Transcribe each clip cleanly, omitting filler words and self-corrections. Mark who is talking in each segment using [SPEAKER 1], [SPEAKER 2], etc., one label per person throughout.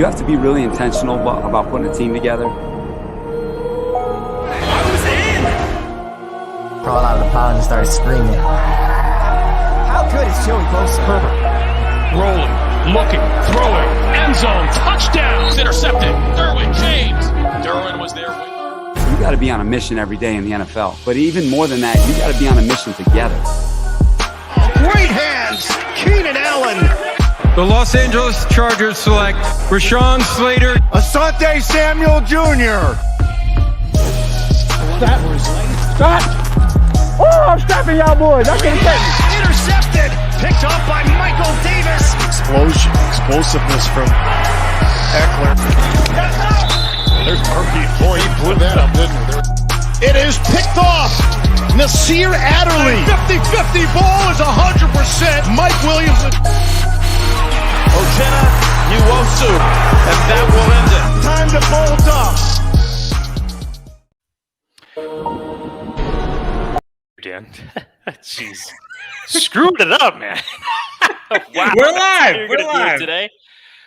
[SPEAKER 1] You have to be really intentional about putting a team together.
[SPEAKER 2] I was in!
[SPEAKER 3] Crawled out of the pod and started screaming.
[SPEAKER 4] How good is Joey Bosa?
[SPEAKER 5] Herbert, rolling, looking, throwing, end zone, touchdown, it's intercepted. Derwin James. Derwin was there.
[SPEAKER 1] You got to be on a mission every day in the NFL. But even more than that, you got to be on a mission together.
[SPEAKER 4] Great hands, Keenan Allen.
[SPEAKER 6] The Los Angeles Chargers select Rashawn Slater.
[SPEAKER 4] Asante Samuel Jr. Stop! Oh, I'm stopping y'all boys. I can't get it. Intercepted. Picked off by Michael Davis. Explosiveness from Eckler.
[SPEAKER 5] There's Murphy. Boy, he blew that up, didn't he?
[SPEAKER 4] It is picked off. Nasir Adderley. 50-50 ball is 100%. Mike Williams.
[SPEAKER 5] Ochena, Nwosu, and that will end it.
[SPEAKER 4] Time to bolt up.
[SPEAKER 7] Dan. Jeez. Screwed it up, man. Wow.
[SPEAKER 8] We're live.
[SPEAKER 7] You're
[SPEAKER 8] We're
[SPEAKER 7] gonna do it
[SPEAKER 8] live
[SPEAKER 7] today.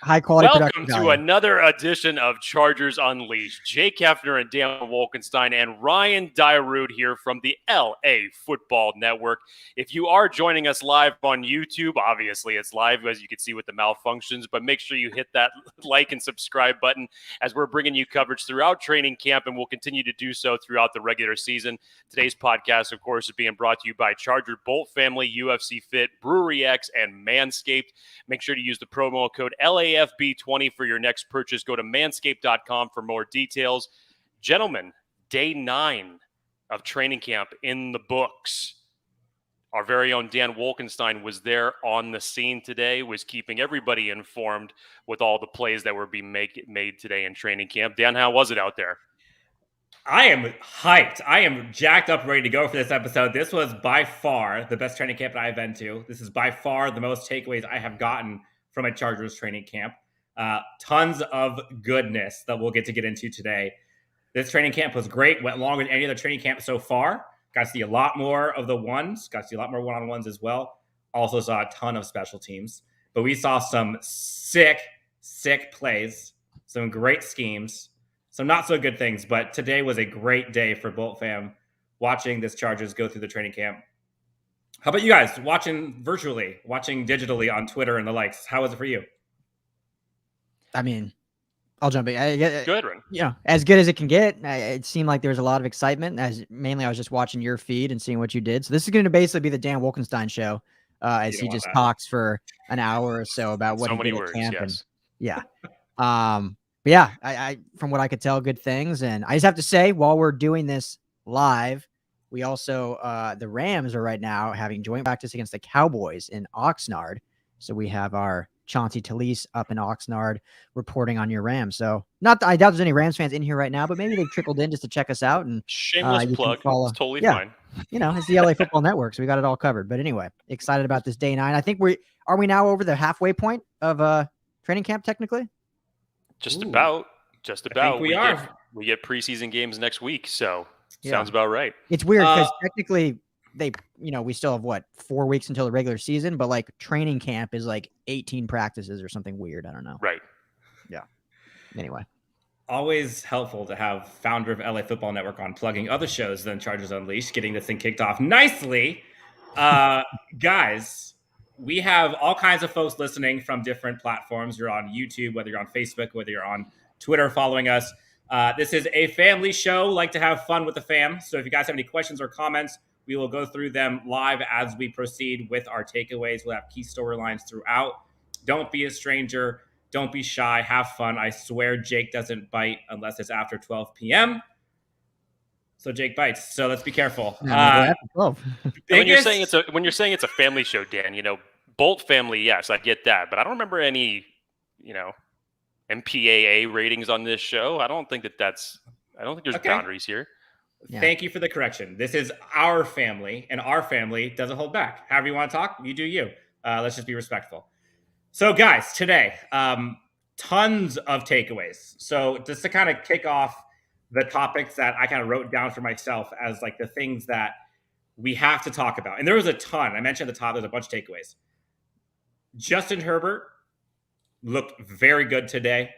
[SPEAKER 3] High quality
[SPEAKER 7] Welcome
[SPEAKER 3] production
[SPEAKER 7] to
[SPEAKER 3] value.
[SPEAKER 7] another edition of Chargers Unleashed. Jake Hefner and Dan Wolkenstein and Ryan Dyrud here from the LAFB Network. If you are joining us live on YouTube, obviously it's live as you can see with the malfunctions, but make sure you hit that like and subscribe button as we're bringing you coverage throughout training camp, and we'll continue to do so throughout the regular season. Today's podcast, of course, is being brought to you by Charger Bolt Family, UFC Fit, Brewery X, and Manscaped. Make sure to use the promo code LAFB20 for your next purchase. Go to manscaped.com for more details. Gentlemen, day 9 of training camp in the books. Our very own Dan Wolkenstein was there on the scene today, was keeping everybody informed with all the plays that were being made today in training camp. Dan, how was it out there?
[SPEAKER 8] I am hyped. I am jacked up, ready to go for this episode. This was by far the best training camp that I've been to. This is by far the most takeaways I have gotten from a Chargers training camp. Tons of goodness that we'll get into today. This training camp was great. Went longer than any other training camp so far. Got to see a lot more of the ones. Got to see a lot more one-on-ones as well. Also saw a ton of special teams. But we saw some sick plays, some great schemes, some not so good things. But today was a great day for Bolt fam watching this Chargers go through the training camp. How about you guys watching virtually, watching digitally on Twitter and the likes? How was it for you?
[SPEAKER 3] I mean, I'll jump in.
[SPEAKER 7] Go ahead, Ren.
[SPEAKER 3] Yeah, as good as it can get. It seemed like there was a lot of excitement. Mainly I was just watching your feed and seeing what you did. So this is going to basically be the Dan Wolkenstein show, as he just talks for an hour or so about what
[SPEAKER 7] So
[SPEAKER 3] he
[SPEAKER 7] many
[SPEAKER 3] did
[SPEAKER 7] words,
[SPEAKER 3] at camp.
[SPEAKER 7] yes.
[SPEAKER 3] And, yeah. But yeah, I from what I could tell, good things. And I just have to say, while we're doing this live, we also the Rams are right now having joint practice against the Cowboys in Oxnard. So we have our Chauncey Talese up in Oxnard reporting on your Rams. So I doubt there's any Rams fans in here right now, but maybe they've trickled in just to check us out. And
[SPEAKER 7] Shameless plug. It's totally fine.
[SPEAKER 3] You know, it's the LAFB Network, so we got it all covered. But anyway, excited about this day 9. I think we now over the halfway point of training camp technically?
[SPEAKER 7] Just about.
[SPEAKER 8] I think we are.
[SPEAKER 7] We get preseason games next week, so sounds about right.
[SPEAKER 3] It's weird because technically we still have 4 weeks until the regular season, but like training camp is like 18 practices or something weird. I don't know.
[SPEAKER 7] Right.
[SPEAKER 3] Yeah. Anyway.
[SPEAKER 8] Always helpful to have founder of LAFB Network on plugging other shows than Chargers Unleashed, getting this thing kicked off nicely. Guys, we have all kinds of folks listening from different platforms. You're on YouTube, whether you're on Facebook, whether you're on Twitter following us. This is a family show. Like to have fun with the fam. So if you guys have any questions or comments, we will go through them live as we proceed with our takeaways. We'll have key storylines throughout. Don't be a stranger. Don't be shy. Have fun. I swear Jake doesn't bite unless it's after 12 p.m. So Jake bites. So let's be careful.
[SPEAKER 7] When you're saying it's a family show, Dan, Bolt family, yes, I get that. But I don't remember any, MPAA ratings on this show. I don't think there's boundaries here.
[SPEAKER 8] Yeah. Thank you for the correction. This is our family, and our family doesn't hold back. However you want to talk, you do you. Let's just be respectful. So, guys, today, tons of takeaways. So, just to kind of kick off the topics that I kind of wrote down for myself as like the things that we have to talk about. And there was a ton. I mentioned at the top, there's a bunch of takeaways. Justin Herbert looked very good today.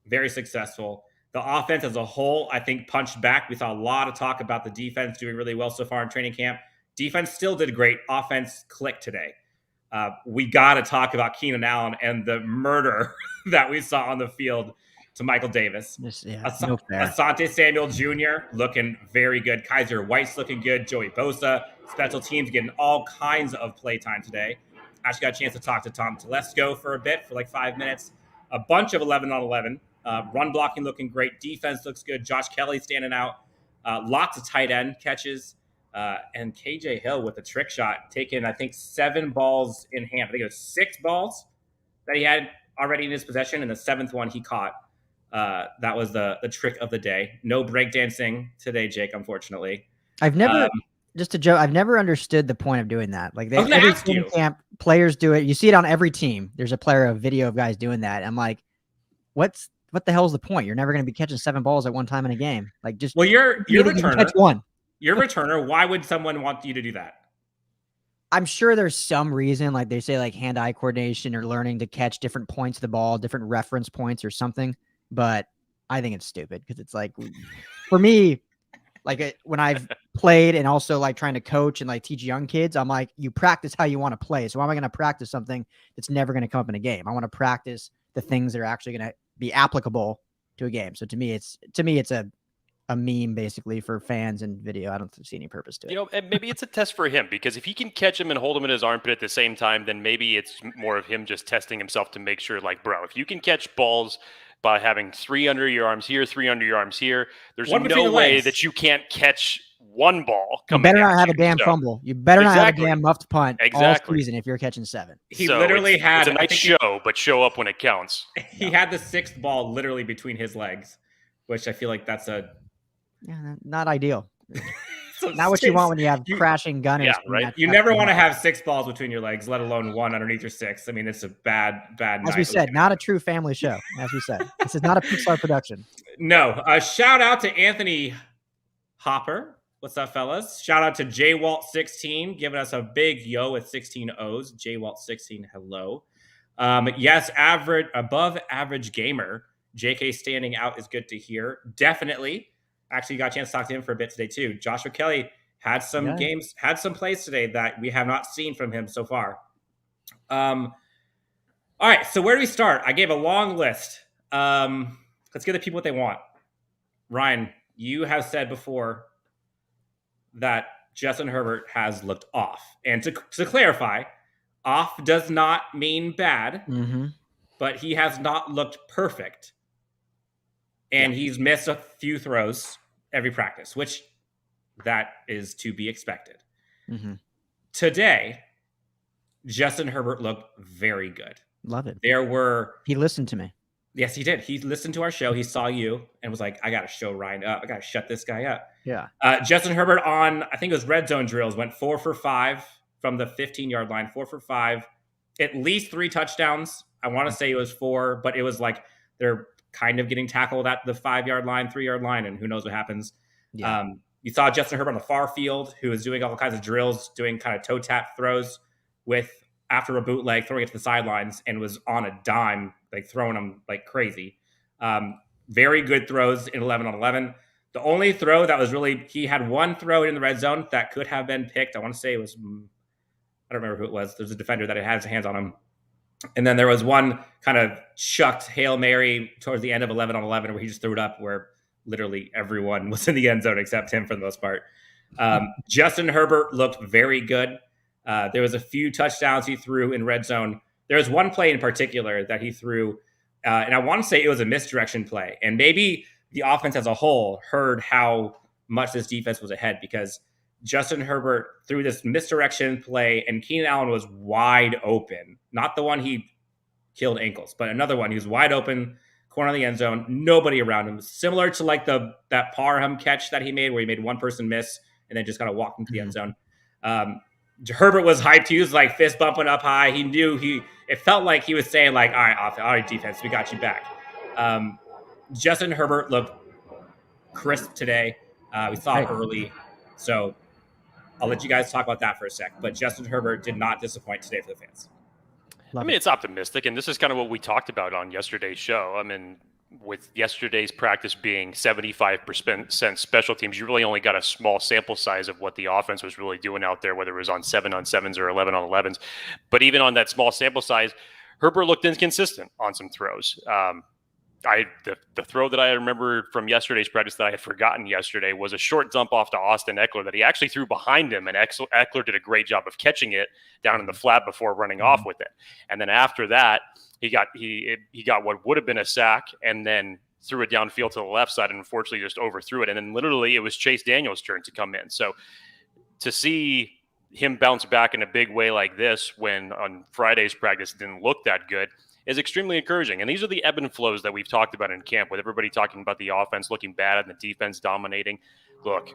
[SPEAKER 8] very successful. The offense as a whole, I think, punched back. We saw a lot of talk about the defense doing really well so far in training camp. Defense still did great. Offense clicked today. We got to talk about Keenan Allen and the murder that we saw on the field to Michael Davis. Asante Samuel Jr. looking very good. Kaiser White's looking good. Joey Bosa. Special teams getting all kinds of play time today. Actually got a chance to talk to Tom Telesco for a bit, for like 5 minutes. A bunch of 11-on-11. Run blocking looking great. Defense looks good. Josh Kelly standing out. Lots of tight end catches. And KJ Hill with a trick shot, taking, I think, 7 balls in hand. I think it was 6 balls that he had already in his possession, and the 7th one he caught. That was the trick of the day. No breakdancing today, Jake, unfortunately.
[SPEAKER 3] I've never, just a joke, I've never understood the point of doing that. Like, every team camp, players do it. You see it on every team. There's a video of guys doing that. I'm like, what the hell is the point? You're never going to be catching 7 balls at one time in a game. Like, just
[SPEAKER 8] you're returner.
[SPEAKER 3] Catch one.
[SPEAKER 8] You're a returner. Why would someone want you to do that?
[SPEAKER 3] I'm sure there's some reason, like they say, like hand-eye coordination or learning to catch different points of the ball, different reference points or something. But I think it's stupid because it's like, for me, like when I've played and also like trying to coach and like teach young kids, I'm like, you practice how you want to play. So why am I going to practice something that's never going to come up in a game? I want to practice the things that are actually going to be applicable to a game. So to me, it's a meme basically for fans and video. I don't see any purpose to it.
[SPEAKER 7] You know, and maybe it's a test for him, because if he can catch him and hold him in his armpit at the same time, then maybe it's more of him just testing himself to make sure, like, bro, if you can catch balls by having 3 under your arms here, 3 under your arms here, there's no way that you can't catch one ball.
[SPEAKER 3] You better not have a damn fumble. You better not have a damn muffed punt all season if you're catching 7.
[SPEAKER 8] He literally had
[SPEAKER 7] it's a nice show, but show up when it counts.
[SPEAKER 8] He had the 6th ball literally between his legs, which I feel like that's
[SPEAKER 3] not ideal. So not what you want when you have crashing gunners.
[SPEAKER 8] Yeah, right. You never want to have 6 balls between your legs, let alone 1 underneath your 6. I mean, it's a bad night.
[SPEAKER 3] As we said, not a true family show. As we said, this is not a Pixar production.
[SPEAKER 8] No. Shout out to Anthony Hopper. What's up, fellas? Shout out to JWalt16 giving us a big yo with 16 O's. JWalt16, hello. Yes, above average gamer. JK standing out is good to hear. Definitely. Actually got a chance to talk to him for a bit today too. Joshua Kelly had some games, had some plays today that we have not seen from him so far. All right, so where do we start? I gave a long list. Let's give the people what they want. Ryan, you have said before that Justin Herbert has looked off. And to clarify, off does not mean bad, but he has not looked perfect. And he's missed a few throws every practice, which that is to be expected. Today, Justin Herbert looked very good.
[SPEAKER 3] Love it. He listened to me.
[SPEAKER 8] Yes, he did. He listened to our show. He saw you and was like, I got to show Ryan up. I got to shut this guy up.
[SPEAKER 3] Yeah.
[SPEAKER 8] Justin Herbert on, I think it was red zone drills, went 4 for 5 from the 15-yard line, 4 for 5, at least 3 touchdowns. I want to say it was 4, but it was like they're kind of getting tackled at the 5-yard line, 3-yard line, and who knows what happens. Yeah. You saw Justin Herbert on the far field, who was doing all kinds of drills, doing kind of toe tap throws after a bootleg, throwing it to the sidelines, and was on a dime, like throwing them like crazy. Very good throws in 11-on-11. The only throw that was he had one throw in the red zone that could have been picked. I want to say it was, I don't remember who it was. There's a defender that had his hands on him. And then there was one kind of chucked Hail Mary towards the end of 11-on-11 where he just threw it up where literally everyone was in the end zone except him for the most part. Justin Herbert looked very good. There was a few touchdowns he threw in red zone. There was one play in particular that he threw, and I want to say it was a misdirection play. And maybe the offense as a whole heard how much this defense was ahead, because Justin Herbert threw this misdirection play and Keenan Allen was wide open. Not the one he killed ankles, but another one. He was wide open, corner of the end zone, nobody around him. Similar to like that Parham catch that he made where he made one person miss and then just kind of walked into the end zone. Herbert was hyped. He was like fist bumping up high. He knew it felt like he was saying like, all right, defense, we got you back. Justin Herbert looked crisp today. We saw it early. So I'll let you guys talk about that for a sec. But Justin Herbert did not disappoint today for the fans.
[SPEAKER 7] It's optimistic, and this is kind of what we talked about on yesterday's show. I mean, with yesterday's practice being 75% special teams, you really only got a small sample size of what the offense was really doing out there, whether it was on 7-on-7s or 11-on-11s. But even on that small sample size, Herbert looked inconsistent on some throws. The throw that I remember from yesterday's practice that I had forgotten yesterday was a short dump off to Austin Eckler that he actually threw behind him, and Eckler did a great job of catching it down in the flat before running off with it. And then after that, he got what would have been a sack and then threw it downfield to the left side and unfortunately just overthrew it. And then literally it was Chase Daniel's turn to come in. So to see him bounce back in a big way like this when on Friday's practice didn't look that good is extremely encouraging. And these are the ebb and flows that we've talked about in camp, with everybody talking about the offense looking bad and the defense dominating. Look,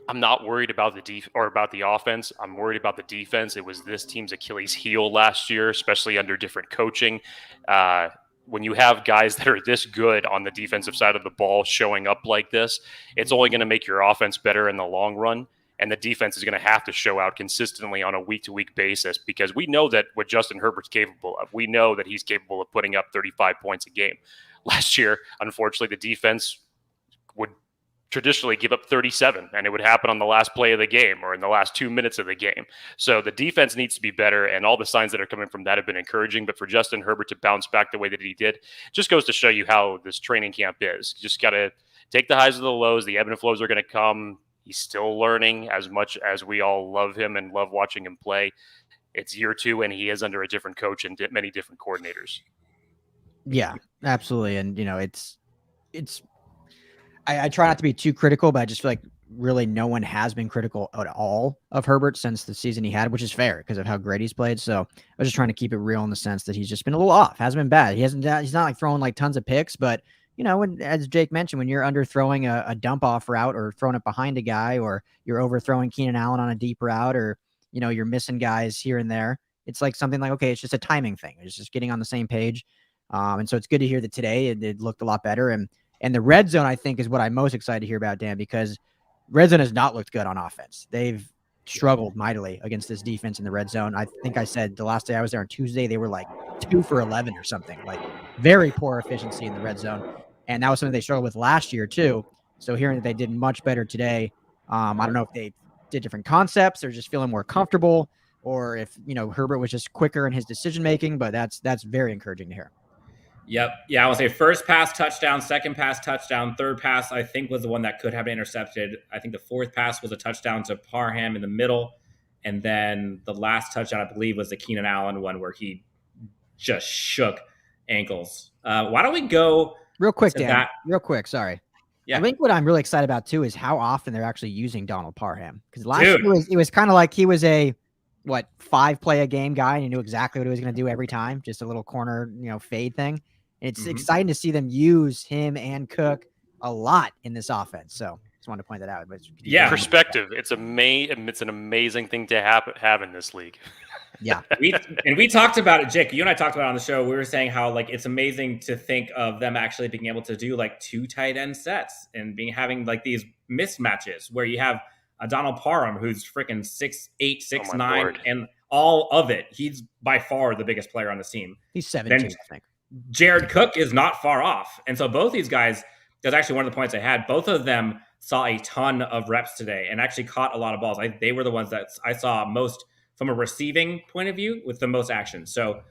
[SPEAKER 7] I'm not worried about the offense. I'm worried about the defense. It was this team's Achilles heel last year, especially under different coaching. When you have guys that are this good on the defensive side of the ball showing up like this, it's only going to make your offense better in the long run. And the defense is going to have to show out consistently on a week-to-week basis, because we know that what Justin Herbert's capable of. We know that he's capable of putting up 35 points a game. Last year, unfortunately, the defense would traditionally give up 37, and it would happen on the last play of the game or in the last 2 minutes of the game. So the defense needs to be better, and all the signs that are coming from that have been encouraging. But for Justin Herbert to bounce back the way that he did just goes to show you how this training camp is. You just got to take the highs and the lows. The ebb and flows are going to come. He's still learning. As much as we all love him and love watching him play, it's year 2, and he is under a different coach and many different coordinators.
[SPEAKER 3] Yeah, absolutely. And, I try not to be too critical, but I just feel like really no one has been critical at all of Herbert since the season he had, which is fair because of how great he's played. So I was just trying to keep it real in the sense that he's just been a little off. Hasn't been bad. He's not like throwing like tons of picks, but when, as Jake mentioned, when you're underthrowing a dump off route or throwing it behind a guy, or you're overthrowing Keenan Allen on a deep route, or, you're missing guys here and there, it's like something like, okay, it's just a timing thing. It's just getting on the same page. And so it's good to hear that today it looked a lot better. And the red zone, I think, is what I'm most excited to hear about, Dan, because red zone has not looked good on offense. They've struggled mightily against this defense in the red zone. I think I said the last day I was there on Tuesday, they were like 2 for 11 or something, like very poor efficiency in the red zone. And that was something they struggled with last year too. So hearing that they did much better today, I don't know if they did different concepts or just feeling more comfortable, or if, Herbert was just quicker in his decision-making, but that's very encouraging to hear.
[SPEAKER 8] Yep. Yeah, I would say first pass, touchdown, second pass, touchdown, third pass, I think was the one that could have been intercepted. I think the fourth pass was a touchdown to Parham in the middle. And then the last touchdown, I believe, was the Keenan Allen one where he just shook ankles. Why don't we go
[SPEAKER 3] real quick, Dan? Real quick. Sorry.
[SPEAKER 8] Yeah.
[SPEAKER 3] I think what I'm really excited about too is how often they're actually using Donald Parham. Because last year it was kind of like he was a 5 play a game guy, and he knew exactly what he was going to do every time, just a little corner, fade thing. And it's exciting to see them use him and Cook a lot in this offense. So just wanted to point that out. But
[SPEAKER 8] yeah,
[SPEAKER 7] perspective. It's an amazing thing to have in this league.
[SPEAKER 3] Yeah.
[SPEAKER 8] we talked about it, Jake. You and I talked about it on the show. We were saying how it's amazing to think of them actually being able to do 2 tight end sets and having these mismatches where you have a Donald Parham who's freaking 6'8", 6'9", and all of it. He's by far the biggest player on the team.
[SPEAKER 3] He's 17, I think.
[SPEAKER 8] Jared Cook is not far off. And so both these guys, that's actually one of the points I had. Both of them saw a ton of reps today and actually caught a lot of balls. They were the ones that I saw most from a receiving point of view with the most action. So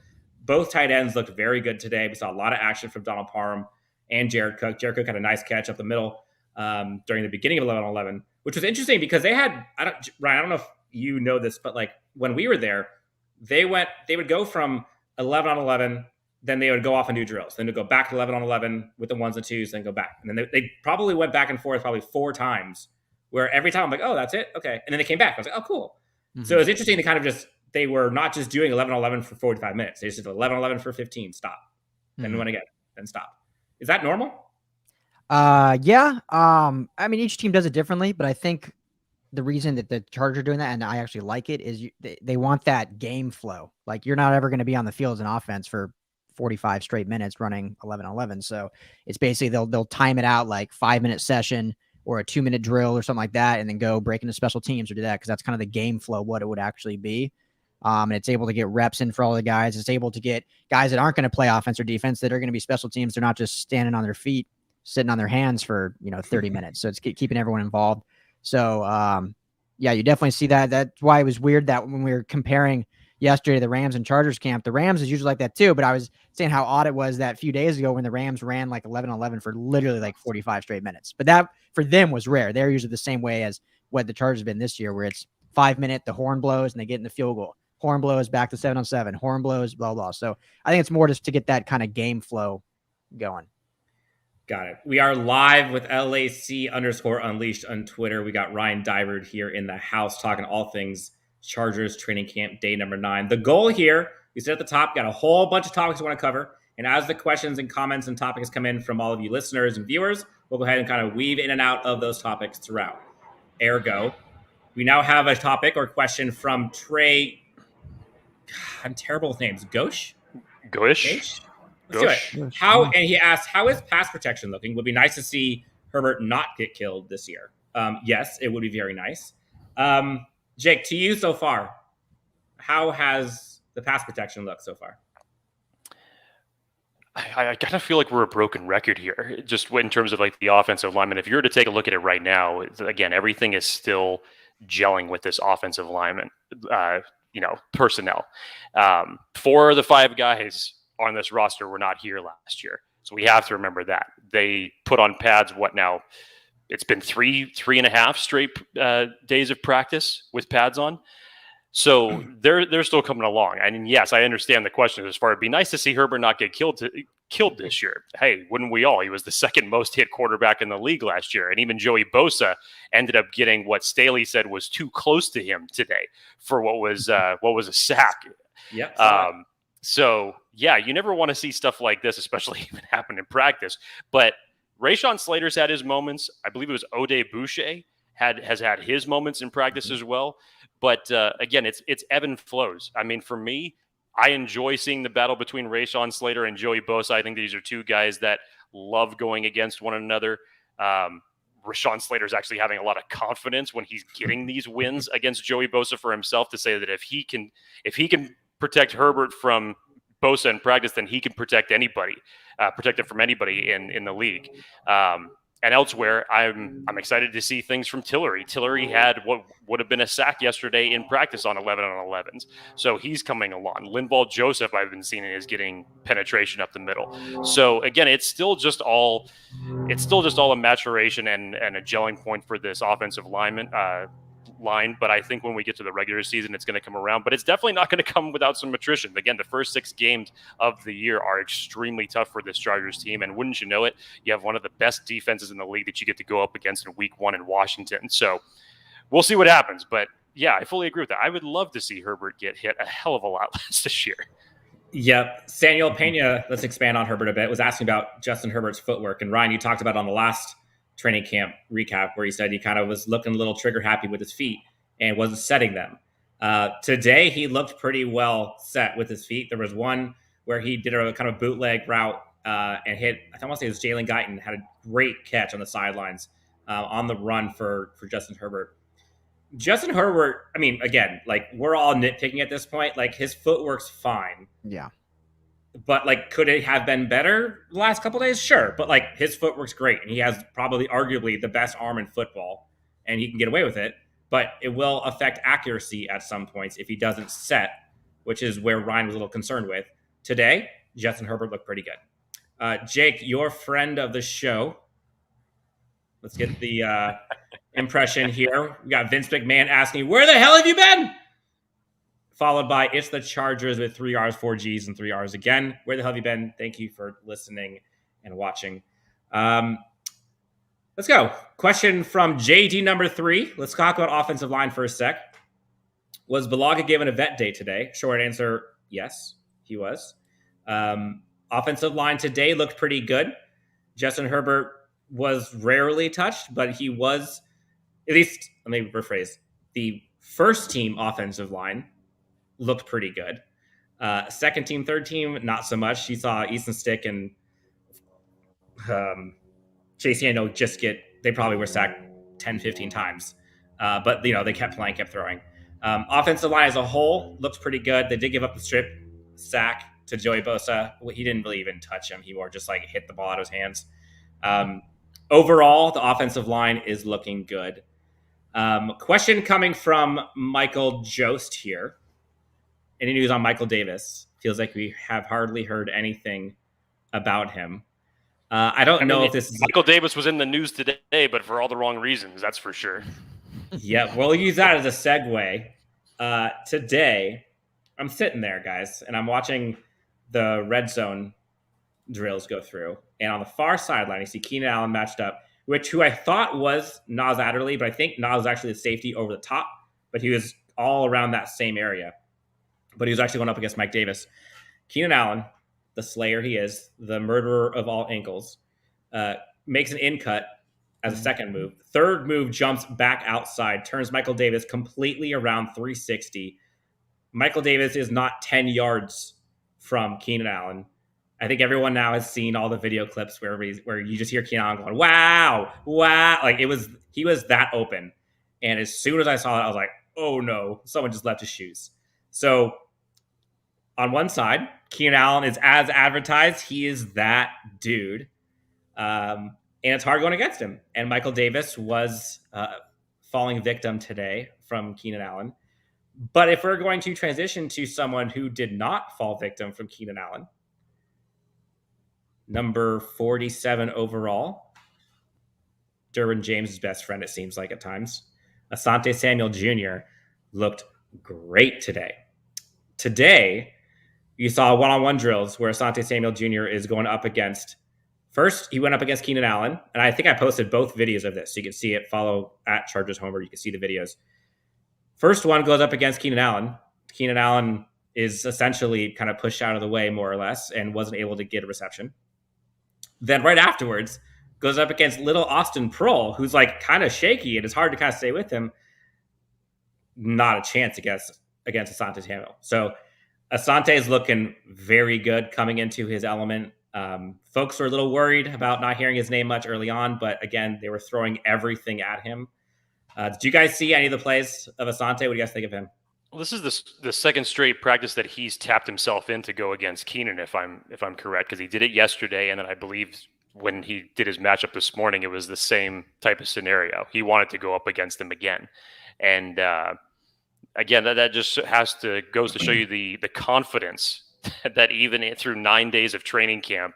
[SPEAKER 8] both tight ends looked very good today. We saw a lot of action from Donald Parham and Jared Cook. Jared Cook had a nice catch up the middle during the beginning of 11-on-11, which was interesting because they had, Ryan, I don't know if you know this, but when we were there, they would go from 11-on-11, then they would go off and do drills. Then they'd go back to 11-on-11 with the 1s and 2s, then go back. And then they probably went back and forth probably 4 times, where every time I'm like, oh, that's it? Okay. And then they came back. I was like, oh, cool. Mm-hmm. So it was interesting to kind of they were not just doing 11-on-11 for 45 minutes. They just did 11-on-11 for 15, stop. Then went again, then stop. Is that normal?
[SPEAKER 3] Yeah. I mean, each team does it differently, but I think the reason that the Chargers are doing that, and I actually like it, is they want that game flow. You're not ever going to be on the field as an offense for 45 straight minutes running 11-on-11. So it's basically they'll time it out 5-minute session or a 2-minute drill or something like that, and then go break into special teams or do that, because that's kind of the game flow, what it would actually be. And it's able to get reps in for all the guys. It's able to get guys that aren't going to play offense or defense that are going to be special teams. They're not just standing on their feet, sitting on their hands for 30 minutes. So it's keeping everyone involved. So yeah, you definitely see that. That's why it was weird that when we were comparing yesterday the Rams and Chargers camp, the Rams is usually like that too. But I was saying how odd it was that few days ago when the Rams ran like 11-11 for literally like 45 straight minutes. But that for them was rare. They're usually the same way as what the Chargers have been this year, where it's 5 minute, the horn blows and they get in the field goal. Horn blows back to 7-on-7. Horn blows, blah, blah. So I think it's more just to get that kind of game flow going.
[SPEAKER 8] Got it. We are live with LAC_Unleashed on Twitter. We got Ryan Dyrud here in the house talking all things Chargers training camp day number 9. The goal here, we said at the top, got a whole bunch of topics we want to cover. And as the questions and comments and topics come in from all of you listeners and viewers, we'll go ahead and kind of weave in and out of those topics throughout. Ergo, we now have a topic or question from Trey. I'm terrible with names. Gosh?
[SPEAKER 7] Gosh.
[SPEAKER 8] Let's do it. And he asked, how is pass protection looking? Would be nice to see Herbert not get killed this year. Yes, it would be very nice. Jake, to you so far, how has the pass protection looked so far?
[SPEAKER 7] I kind of feel like we're a broken record here, just in terms of like the offensive lineman. If you were to take a look at it right now, again, everything is still gelling with this offensive lineman, personnel. 4 of the 5 guys on this roster were not here last year. So we have to remember that. They put on pads, it's been 3.5 straight days of practice with pads on. So they're still coming along. I mean, yes, I understand the question as far as it'd be nice to see Herbert not get killed this year. Hey, wouldn't we all? He was the second most hit quarterback in the league last year. And even Joey Bosa ended up getting what Staley said was too close to him today for what was a sack.
[SPEAKER 8] Yep.
[SPEAKER 7] So yeah, you never want to see stuff like this, especially even happen in practice. But Rashawn Slater's had his moments. I believe it was Ode Boucher has had his moments in practice as well. But again, it's ebb and flows. I mean, for me, I enjoy seeing the battle between Rashawn Slater and Joey Bosa. I think these are 2 guys that love going against one another. Rashawn Slater's actually having a lot of confidence when he's getting these wins against Joey Bosa for himself, to say that if he can protect Herbert from Bosa in practice, then he can protect it from anybody in the league. And elsewhere, I'm excited to see things from Tillery. Tillery had what would have been a sack yesterday in practice on 11-on-11s. So he's coming along. Linval Joseph, I've been seeing, is getting penetration up the middle. So again, it's still just all a maturation and a gelling point for this offensive line. But I think when we get to the regular season, it's going to come around. But it's definitely not going to come without some attrition. Again, the first 6 games of the year are extremely tough for this Chargers team. And wouldn't you know it, you have one of the best defenses in the league that you get to go up against in week 1 in Washington. So we'll see what happens. But yeah, I fully agree with that. I would love to see Herbert get hit a hell of a lot less this year.
[SPEAKER 8] Yep. Samuel Pena, let's expand on Herbert a bit, was asking about Justin Herbert's footwork. And Ryan, you talked about on the last training camp recap where he said he kind of was looking a little trigger happy with his feet and wasn't setting them. Today, he looked pretty well set with his feet. There was one where he did a kind of bootleg route and hit, I want to say it was Jalen Guyton, had a great catch on the sidelines on the run for Justin Herbert. Justin Herbert, I mean, again, like we're all nitpicking at this point. Like his footwork's fine.
[SPEAKER 3] Yeah.
[SPEAKER 8] But like, could it have been better the last couple of days? Sure. But like his footwork's great. And he has probably arguably the best arm in football and he can get away with it. But it will affect accuracy at some points if he doesn't set, which is where Ryan was a little concerned with. Today, Justin Herbert looked pretty good. Jake, your friend of the show. Let's get the impression here. We got Vince McMahon asking, where the hell have you been? Followed by, it's the Chargers with 3 R's, 4 G's, and 3 R's again. Where the hell have you been? Thank you for listening and watching. Let's go. Question from JD number 3. Let's talk about offensive line for a sec. Was Balaga given a vet day today? Short answer, yes, he was. Offensive line today looked pretty good. Justin Herbert was rarely touched, but he was, at least, let me rephrase, the first team offensive line looked pretty good. Second team, third team, not so much. You saw Easton Stick and Chase Yano they probably were sacked 10, 15 times. But, they kept playing, kept throwing. Offensive line as a whole looks pretty good. They did give up the strip sack to Joey Bosa. He didn't really even touch him. He more just like hit the ball out of his hands. Overall, the offensive line is looking good. Question coming from Michael Jost here. Any news on Michael Davis? Feels like we have hardly heard anything about him. I don't know if this is...
[SPEAKER 7] Michael Davis was in the news today, but for all the wrong reasons, that's for sure.
[SPEAKER 8] Yeah, we'll use that as a segue. Today, I'm sitting there, guys, and I'm watching the red zone drills go through. And on the far sideline, you see Keenan Allen matched up, who I thought was Nas Adderley, but I think Nas was actually the safety over the top, but he was all around that same area. But he was actually going up against Mike Davis. Keenan Allen, the slayer he is, the murderer of all ankles, makes an in cut as a second move. Third move jumps back outside, turns Michael Davis completely around 360. Michael Davis is not 10 yards from Keenan Allen. I think everyone now has seen all the video clips where you just hear Keenan Allen going, wow, wow. Like he was that open. And as soon as I saw it, I was like, oh no, someone just left his shoes. So on one side, Keenan Allen is as advertised. He is that dude. And it's hard going against him. And Michael Davis was falling victim today from Keenan Allen. But if we're going to transition to someone who did not fall victim from Keenan Allen, number 47 overall, Derwin James' best friend, it seems like at times, Asante Samuel Jr. looked great today. Today, you saw one-on-one drills where Asante Samuel Jr. is going up against... First, he went up against Keenan Allen, and I think I posted both videos of this, so you can see it. Follow at Chargers Homer. You can see the videos. First one goes up against Keenan Allen. Keenan Allen is essentially kind of pushed out of the way, more or less, and wasn't able to get a reception. Then right afterwards, goes up against little Austin Proehl, who's like kind of shaky, and it's hard to kind of stay with him. Not a chance against Asante Samuel. So Asante is looking very good coming into his element. Folks were a little worried about not hearing his name much early on, but again, they were throwing everything at him. Did you guys see any of the plays of Asante? What do you guys think of him?
[SPEAKER 7] Well, this is the second straight practice that he's tapped himself in to go against Keenan, if I'm correct, because he did it yesterday, and then I believe when he did his matchup this morning, it was the same type of scenario. He wanted to go up against him again, and again, that just goes to show you the confidence that even through 9 days of training camp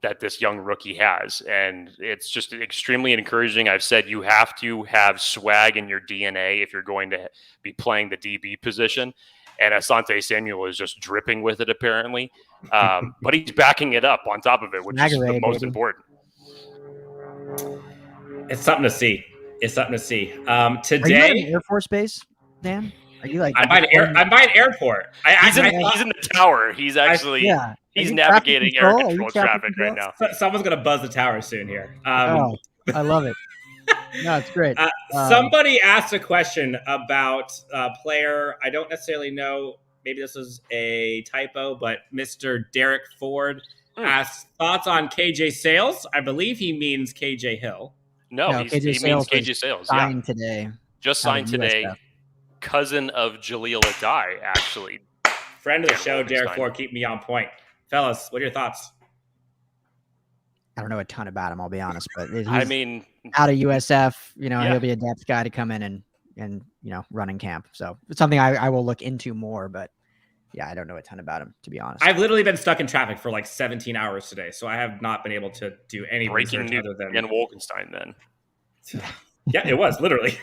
[SPEAKER 7] that this young rookie has. And it's just extremely encouraging. I've said you have to have swag in your DNA if you're going to be playing the DB position. And Asante Samuel is just dripping with it, apparently. But he's backing it up on top of it, which is the most important.
[SPEAKER 8] It's something to see. Today,
[SPEAKER 3] are you at an Air Force Base, Dan? Are you like?
[SPEAKER 8] I'm by an airport.
[SPEAKER 7] He's in the tower. He's actually he's navigating air control traffic right now.
[SPEAKER 8] Someone's gonna buzz the tower soon here.
[SPEAKER 3] I love it. No, it's great.
[SPEAKER 8] Somebody asked a question about a player. I don't necessarily know. Maybe this was a typo, but Mr. Derek Ford asked thoughts on KJ Sales. I believe he means KJ Hill.
[SPEAKER 7] No, he means KJ Sales.
[SPEAKER 3] Signed today.
[SPEAKER 7] Just signed today.
[SPEAKER 3] USF.
[SPEAKER 7] Cousin of Jaleel Adai, actually.
[SPEAKER 8] Friend of the show, Derek Ford, keep me on point. Fellas, what are your thoughts?
[SPEAKER 3] I don't know a ton about him, I'll be honest, but he's
[SPEAKER 7] I mean,
[SPEAKER 3] out of USF, he'll be a depth guy to come in and running camp. So it's something I will look into more, but yeah, I don't know a ton about him, to be honest.
[SPEAKER 8] I've literally been stuck in traffic for like 17 hours today, so I have not been able to do any
[SPEAKER 7] breaking news
[SPEAKER 8] other than
[SPEAKER 7] in Wolkenstein then.
[SPEAKER 8] Yeah, it was literally.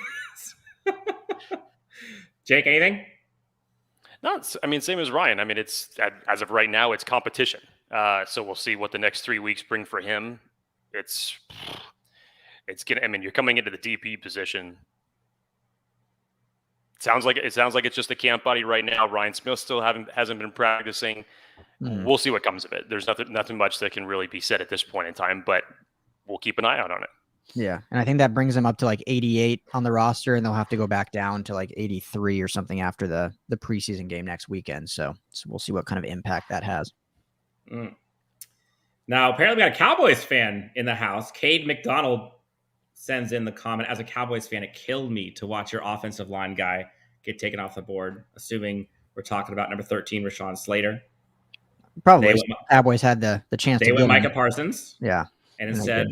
[SPEAKER 8] Jake, anything?
[SPEAKER 7] No, same as Ryan. I mean, it's as of right now, it's competition. So we'll see what the next 3 weeks bring for him. It's gonna. I mean, you're coming into the DP position. It sounds like it's just a camp body right now. Ryan Smith still hasn't been practicing. We'll see what comes of it. There's nothing much that can really be said at this point in time, but we'll keep an eye out on it.
[SPEAKER 3] Yeah, and I think that brings them up to like 88 on the roster, and they'll have to go back down to like 83 or something after the preseason game next weekend. So we'll see what kind of impact that has.
[SPEAKER 8] Now, apparently we got a Cowboys fan in the house. Cade McDonald sends in the comment, as a Cowboys fan, it killed me to watch your offensive line guy get taken off the board, assuming we're talking about number 13, Rashawn Slater.
[SPEAKER 3] Probably. Cowboys had the chance to
[SPEAKER 8] They
[SPEAKER 3] get
[SPEAKER 8] went Micah
[SPEAKER 3] him.
[SPEAKER 8] Parsons.
[SPEAKER 3] Yeah.
[SPEAKER 8] And instead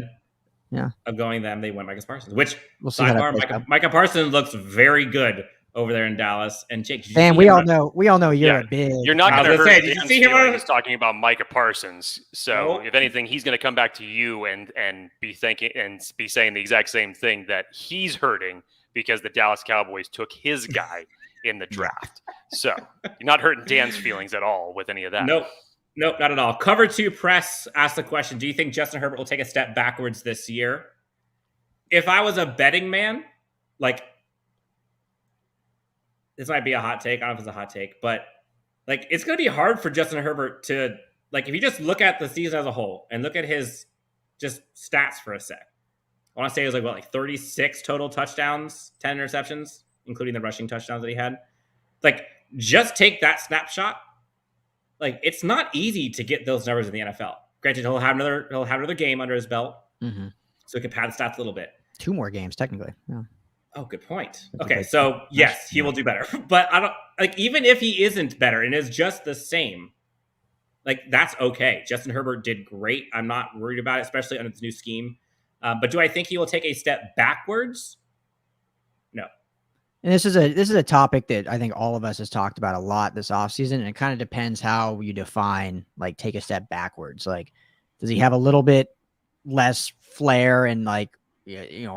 [SPEAKER 8] of going them, they went Micah Parsons, which
[SPEAKER 3] we'll see
[SPEAKER 8] Micah Parsons looks very good over there in Dallas. And Jake,
[SPEAKER 3] and we all know you're a big.
[SPEAKER 7] You're not going to hurt
[SPEAKER 8] did
[SPEAKER 7] Dan's
[SPEAKER 8] you see him
[SPEAKER 7] feelings talking about Micah Parsons. So
[SPEAKER 8] Nope.
[SPEAKER 7] if anything, he's going to come back to you and be thinking and be saying the exact same thing, that he's hurting because the Dallas Cowboys took his guy in the draft. So you're not hurting Dan's feelings at all with any of that.
[SPEAKER 8] Nope, not at all. Cover 2 Press asked the question, do you think Justin Herbert will take a step backwards this year? If I was a betting man, like, this might be a hot take. I don't know if it's a hot take, but like, it's going to be hard for Justin Herbert to, like, if you just look at the season as a whole and look at his just stats for a sec. I want to say it was like 36 total touchdowns, 10 interceptions, including the rushing touchdowns that he had. Like, just take that snapshot. Like, it's not easy to get those numbers in the NFL. Granted, he'll have another game under his belt, so he can pad the stats a little bit.
[SPEAKER 3] 2 more games technically. Yeah.
[SPEAKER 8] Oh, good point. Okay, so yes, he will do better. But I don't like, even if he isn't better and is just the same, like, that's okay. Justin Herbert did great. I'm not worried about it, especially under this new scheme. But do I think he will take a step backwards? No.
[SPEAKER 3] And this is a topic that I think all of us has talked about a lot this offseason, and it kind of depends how you define, like, take a step backwards. Like, does he have a little bit less flair and, like,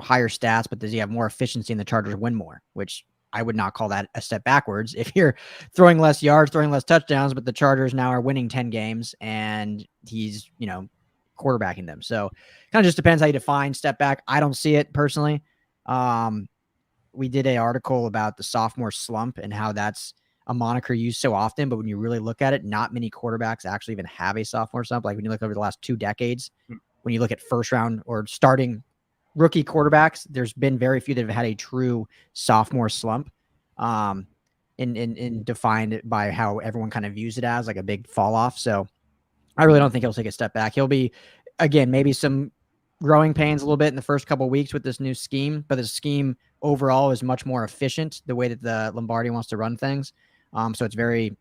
[SPEAKER 3] higher stats, but does he have more efficiency and the Chargers win more? Which I would not call that a step backwards. If you're throwing less yards, throwing less touchdowns, but the Chargers now are winning 10 games and he's, quarterbacking them. So kind of just depends how you define step back. I don't see it personally. We did an article about the sophomore slump and how that's a moniker used so often, but when you really look at it, not many quarterbacks actually even have a sophomore slump. Like, when you look over the last 2 decades, when you look at first round or starting rookie quarterbacks, there's been very few that have had a true sophomore slump, in defined by how everyone kind of views it as, like, a big fall off. So I really don't think he'll take a step back. He'll be, again, maybe some growing pains a little bit in the first couple of weeks with this new scheme, but the scheme overall is much more efficient the way that the Lombardi wants to run things. So it's very,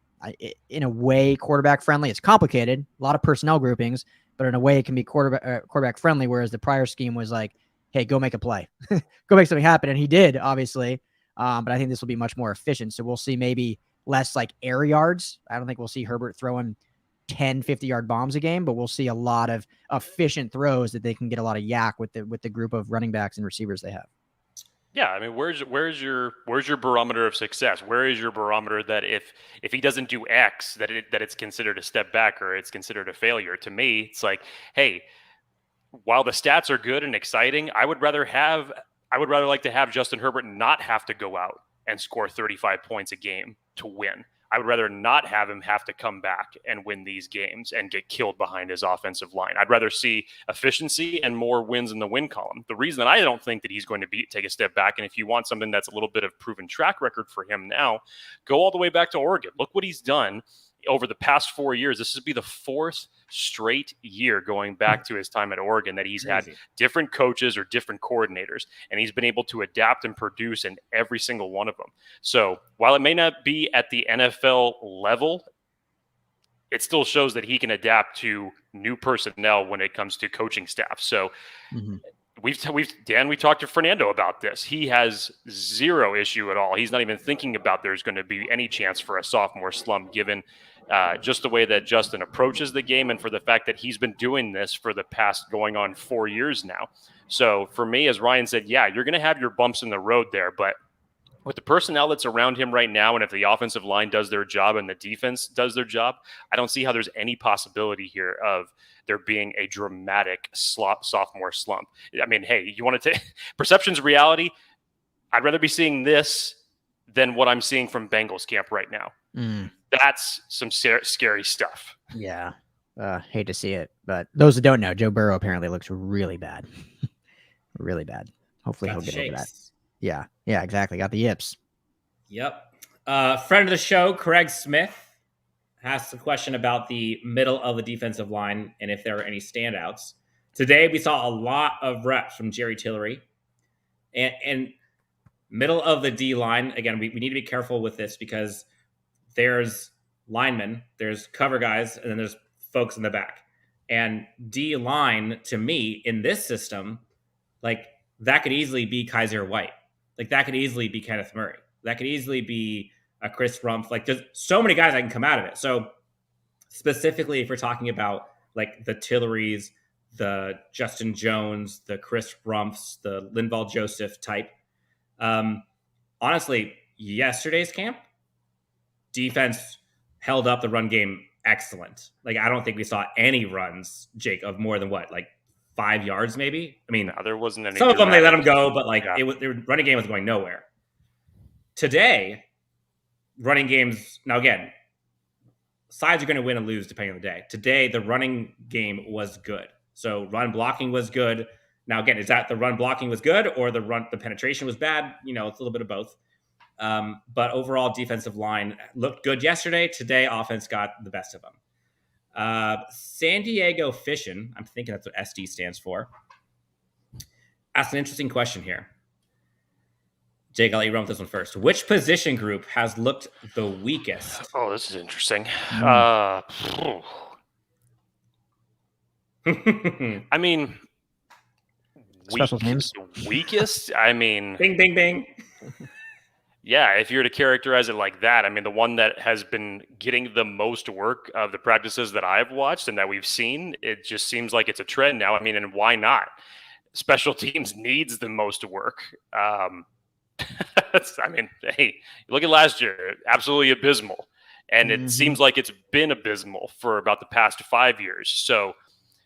[SPEAKER 3] in a way, quarterback friendly. It's complicated, a lot of personnel groupings, but in a way it can be quarterback friendly. Whereas the prior scheme was like, hey, go make a play, go make something happen. And he did, obviously. But I think this will be much more efficient. So we'll see maybe less, like, air yards. I don't think we'll see Herbert throwing 10, 50-yard bombs a game, but we'll see a lot of efficient throws that they can get a lot of yak with the group of running backs and receivers they have.
[SPEAKER 7] Yeah, I mean, where's your barometer of success? Where is your barometer that if he doesn't do X, that it's considered a step back or it's considered a failure? To me, it's like, hey, while the stats are good and exciting, I would rather like to have Justin Herbert not have to go out and score 35 points a game to win. I would rather not have him have to come back and win these games and get killed behind his offensive line. I'd rather see efficiency and more wins in the win column. The reason that I don't think that he's going to take a step back, and if you want something that's a little bit of proven track record for him now, go all the way back to Oregon. Look what he's done over the past 4 years. This would be the 4th straight year going back to his time at Oregon that he's had different coaches or different coordinators, and he's been able to adapt and produce in every single one of them. So while it may not be at the NFL level, it still shows that he can adapt to new personnel when it comes to coaching staff. So we talked to Fernando about this. He has zero issue at all. He's not even thinking about there's going to be any chance for a sophomore slump, given just the way that Justin approaches the game and for the fact that he's been doing this for the past going on 4 years now. So for me, as Ryan said, yeah, you're going to have your bumps in the road there, but with the personnel that's around him right now, and if the offensive line does their job and the defense does their job, I don't see how there's any possibility here of there being a dramatic sophomore slump. I mean, hey, you want to take perception's reality? I'd rather be seeing this than what I'm seeing from Bengals camp right now. That's some scary stuff.
[SPEAKER 3] Yeah. Hate to see it, but those that don't know, Joe Burrow apparently looks really bad. Really bad. Hopefully he'll get over that. Yeah, exactly. Got the yips.
[SPEAKER 8] Yep. Friend of the show, Craig Smith, asked a question about the middle of the defensive line and if there were any standouts. Today, we saw a lot of reps from Jerry Tillery. And Middle of the D line, again, we need to be careful with this because there's linemen, there's cover guys, and then there's folks in the back. And D line, to me, in this system, like that could easily be Kaiser White. Like that could easily be Kenneth Murray. That could easily be a Chris Rumpf. Like there's so many guys that can come out of it. So specifically, if we're talking about like the Tilleries, the Justin Jones, the Chris Rumpfs, the Linval Joseph type, honestly, yesterday's camp, defense held up the run game excellent. Like I don't think we saw any runs, Jake, of more than like 5 yards, maybe. I mean,
[SPEAKER 7] there wasn't any.
[SPEAKER 8] Some of them they let them go, but like their running game was going nowhere. Today, running games. Now again, sides are going to win and lose depending on the day. Today, the running game was good. So run blocking was good. Now again, is that the run blocking was good or the penetration was bad? You know, it's a little bit of both. But overall, defensive line looked good yesterday. Today, offense got the best of them. San Diego Fishin', I'm thinking that's what SD stands for. Asked an interesting question here. Jake, I'll let you run with this one first. Which position group has looked the weakest?
[SPEAKER 7] Oh, this is interesting. I mean,
[SPEAKER 3] Special teams.
[SPEAKER 7] Weakest? I mean,
[SPEAKER 8] bing, bing, bing.
[SPEAKER 7] Yeah, if you were to characterize it like that, I mean, the one that has been getting the most work of the practices that I've watched and that we've seen, it just seems like it's a trend now. I mean, and why not? Special teams needs the most work. I mean, hey, look at last year, absolutely abysmal. And it seems like it's been abysmal for about the past 5 years. So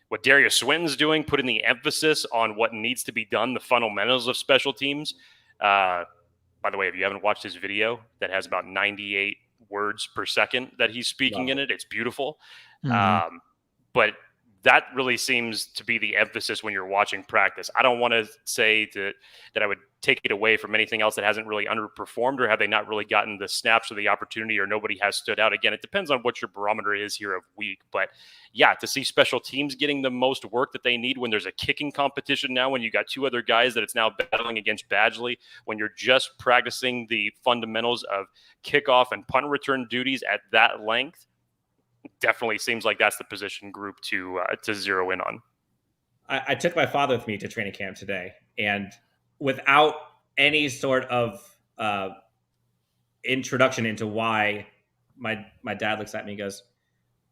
[SPEAKER 7] what Darius Swinton's doing, putting the emphasis on what needs to be done, the fundamentals of special teams. By the way, if you haven't watched his video that has about 98 words per second that he's speaking in it, it's beautiful. But that really seems to be the emphasis when you're watching practice. I don't want to say that I would take it away from anything else that hasn't really underperformed, or have they not really gotten the snaps or the opportunity, or nobody has stood out. Again, it depends on what your barometer is here of week. But yeah, to see special teams getting the most work that they need when there's a kicking competition now, when you got two other guys that it's now battling against Badgley, when you're just practicing the fundamentals of kickoff and punt return duties at that length, definitely seems like that's the position group to zero in on.
[SPEAKER 8] I took my father with me to training camp today, and without any sort of introduction into why, my dad looks at me and goes,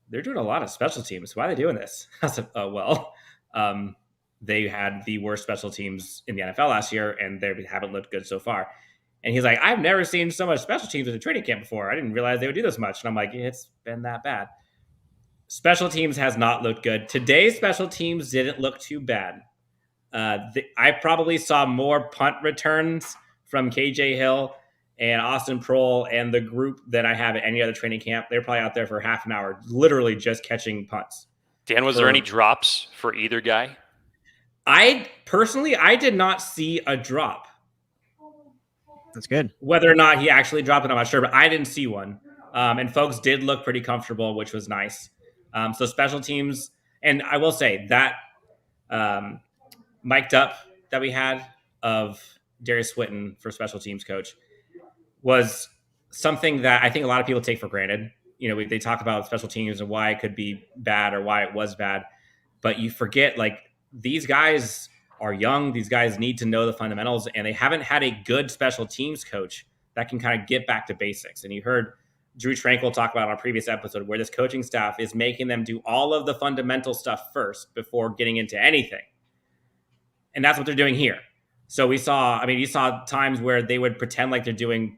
[SPEAKER 8] "They're doing a lot of special teams. Why are they doing this?" I said, they had the worst special teams in the NFL last year, and they haven't looked good so far. And he's like, "I've never seen so much special teams at a training camp before. I didn't realize they would do this much." And I'm like, it's been that bad. Special teams has not looked good. Today's special teams didn't look too bad. I probably saw more punt returns from KJ Hill and Austin Prohl and the group than I have at any other training camp. They're probably out there for half an hour, literally just catching punts.
[SPEAKER 7] Dan, was there any drops for either guy?
[SPEAKER 8] I did not see a drop.
[SPEAKER 3] That's good.
[SPEAKER 8] Whether or not he actually dropped it, I'm not sure, but I didn't see one. And folks did look pretty comfortable, which was nice. So special teams, and I will say that mic'd up that we had of Darius Swinton for special teams coach was something that I think a lot of people take for granted. You know, they talk about special teams and why it could be bad or why it was bad, but you forget, like, these guys are young. These guys need to know the fundamentals, and they haven't had a good special teams coach that can kind of get back to basics. And you heard Drew Tranquil talk about on a previous episode where this coaching staff is making them do all of the fundamental stuff first before getting into anything. And that's what they're doing here. So you saw times where they would pretend like they're doing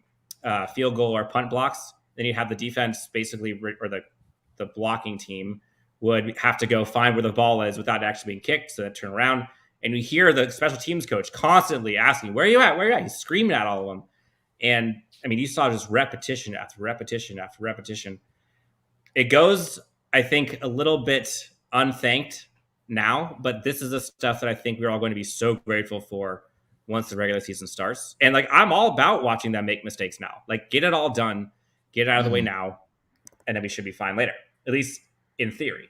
[SPEAKER 8] field goal or punt blocks. Then you have the defense basically, or the blocking team would have to go find where the ball is without actually being kicked. So they turn around, and we hear the special teams coach constantly asking, "Where are you at? Where are you at?" He's screaming at all of them. And I mean, you saw just repetition after repetition after repetition. It goes, I think, a little bit unthanked now, but this is the stuff that I think we're all going to be so grateful for once the regular season starts. And like, I'm all about watching them make mistakes now. Like, get it all done, get it out of the way now, and then we should be fine later, at least in theory.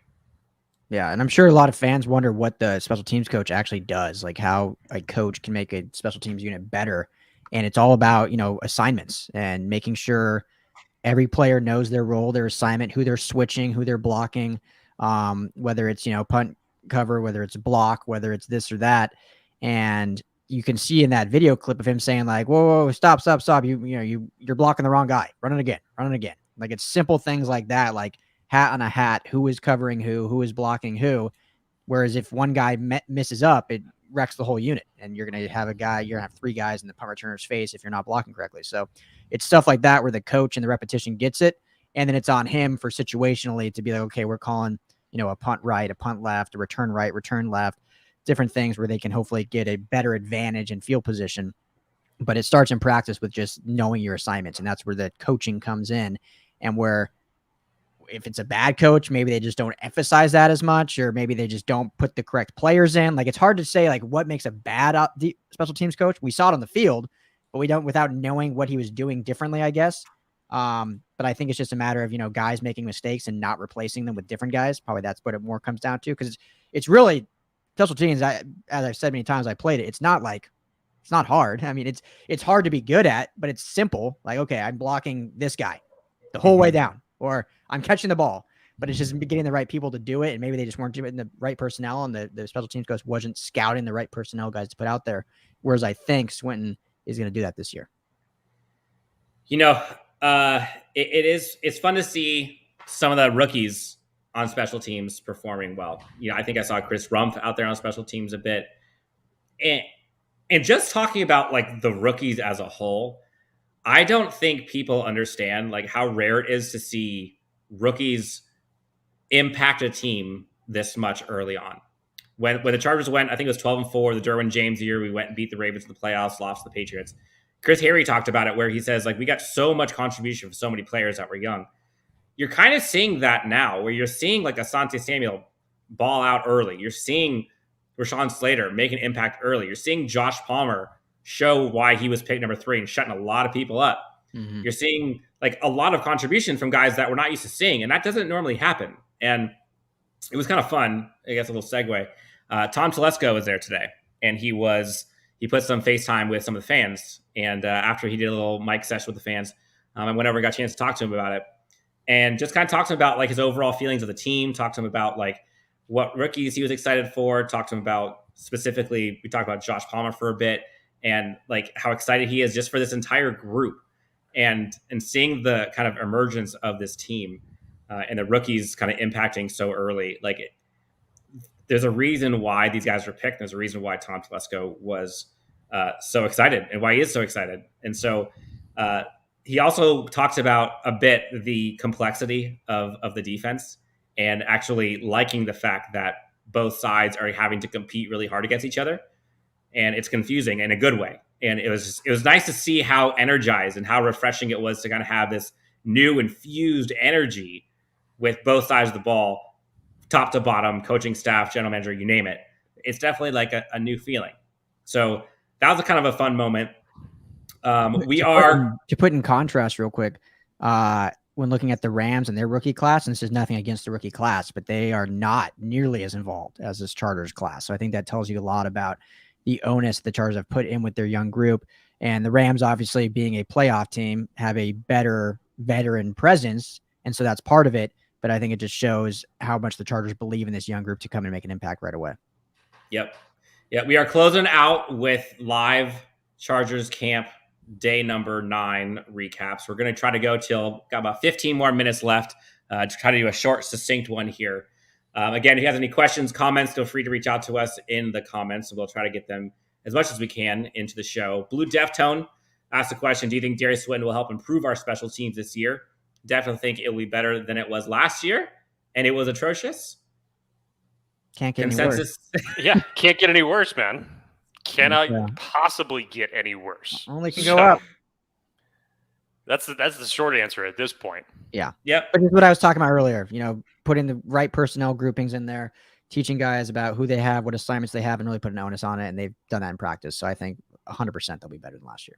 [SPEAKER 3] Yeah, and I'm sure a lot of fans wonder what the special teams coach actually does, like how a coach can make a special teams unit better. And it's all about, assignments and making sure every player knows their role, their assignment, who they're switching, who they're blocking, whether it's, punt cover, whether it's block, whether it's this or that. And you can see in that video clip of him saying like, whoa, stop. You're blocking the wrong guy. Run it again. Like it's simple things like that, like hat on a hat, who is covering who is blocking who. Whereas if one guy misses up, it wrecks the whole unit, and you're going to have three guys in the punt returner's face if you're not blocking correctly. So it's stuff like that where the coach and the repetition gets it. And then it's on him for situationally to be like, okay, we're calling, a punt right, a punt left, a return right, return left, different things where they can hopefully get a better advantage in field position. But it starts in practice with just knowing your assignments. And that's where the coaching comes in, and where if it's a bad coach, maybe they just don't emphasize that as much, or maybe they just don't put the correct players in. Like it's hard to say like what makes a bad special teams coach. We saw it on the field, but we don't without knowing what he was doing differently, I guess. But I think it's just a matter of, guys making mistakes and not replacing them with different guys. Probably that's what it more comes down to, because it's really special teams. As I've said many times, I played it. It's not hard. I mean, it's hard to be good at, but it's simple. Like, okay, I'm blocking this guy the whole way down, or I'm catching the ball, but it's just getting the right people to do it. And maybe they just weren't doing the right personnel, and the special teams coach wasn't scouting the right personnel guys to put out there. Whereas I think Swinton is going to do that this year.
[SPEAKER 8] It's fun to see some of the rookies on special teams performing well. I think I saw Chris Rumpf out there on special teams a bit. And just talking about like the rookies as a whole, I don't think people understand like how rare it is to see rookies impact a team this much early on. When the Chargers went, I think it was 12-4, the Derwin James year, we went and beat the Ravens in the playoffs, lost to the Patriots. Chris Harry talked about it where he says like we got so much contribution from so many players that were young. You're kind of seeing that now, where you're seeing like Asante Samuel ball out early. You're seeing Rashawn Slater make an impact early. You're seeing Josh Palmer show why he was picked number 3 and shutting a lot of people up. Mm-hmm. You're seeing like a lot of contribution from guys that we're not used to seeing, and that doesn't normally happen. And it was kind of fun. I guess a little segue. Tom Telesco was there today, and he put some FaceTime with some of the fans. And after he did a little mic session with the fans, and whenever I got a chance to talk to him about it, and just kind of talked to him about like his overall feelings of the team, talked to him about like what rookies he was excited for, talked to him about specifically, we talked about Josh Palmer for a bit, and like how excited he is just for this entire group, and seeing the kind of emergence of this team and the rookies kind of impacting so early. Like there's a reason why these guys were picked. There's a reason why Tom Telesco was so excited, and why he is so excited. And so he also talks about a bit the complexity of the defense, and actually liking the fact that both sides are having to compete really hard against each other. And it's confusing in a good way. And it was nice to see how energized and how refreshing it was to kind of have this new infused energy with both sides of the ball, top to bottom, coaching staff, general manager, you name it. It's definitely like a new feeling. So that was a kind of a fun moment.
[SPEAKER 3] To put in contrast real quick, when looking at the Rams and their rookie class, and this is nothing against the rookie class, but they are not nearly as involved as this Chargers class. So I think that tells you a lot about the onus the Chargers have put in with their young group. And the Rams, obviously being a playoff team, have a better veteran presence. And so that's part of it. But I think it just shows how much the Chargers believe in this young group to come and make an impact right away.
[SPEAKER 8] Yep. Yeah, we are closing out with live Chargers camp day number 9 recaps. We're going to try to go till got about 15 more minutes left to try to do a short, succinct one here. Again, if you have any questions, comments, feel free to reach out to us in the comments, and we'll try to get them as much as we can into the show. Blue Deftone asked the question, do you think Darius Swinton will help improve our special teams this year? Definitely think it will be better than it was last year, and it was atrocious.
[SPEAKER 3] Can't get any worse.
[SPEAKER 7] Yeah, can't get any worse, man. Cannot possibly get any worse.
[SPEAKER 3] Only can go up.
[SPEAKER 7] That's the short answer at this point.
[SPEAKER 3] Yeah.
[SPEAKER 8] Yep.
[SPEAKER 3] But it's what I was talking about earlier. Putting the right personnel groupings in there, teaching guys about who they have, what assignments they have, and really put an onus on it. And they've done that in practice. So I think 100% they'll be better than last year.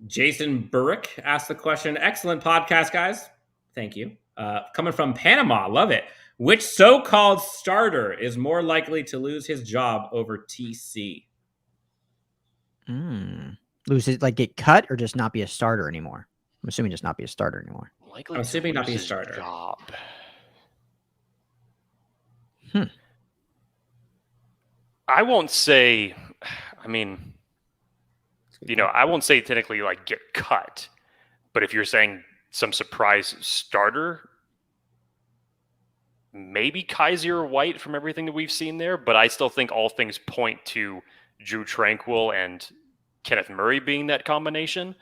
[SPEAKER 8] Jason Burrick asked the question. Excellent podcast, guys. Thank you. Coming from Panama. Love it. Which so-called starter is more likely to lose his job over TC?
[SPEAKER 3] Lose it, like get cut or just not be a starter anymore? I'm assuming just not be a starter anymore.
[SPEAKER 7] Likely
[SPEAKER 8] I'm assuming
[SPEAKER 7] to
[SPEAKER 8] not be a
[SPEAKER 7] lose his
[SPEAKER 8] starter.
[SPEAKER 7] Job. I won't say. I mean, I won't say technically like get cut, but if you're saying some surprise starter, maybe Kaiser White from everything that we've seen there. But I still think all things point to Drew Tranquil and Kenneth Murray being that combination.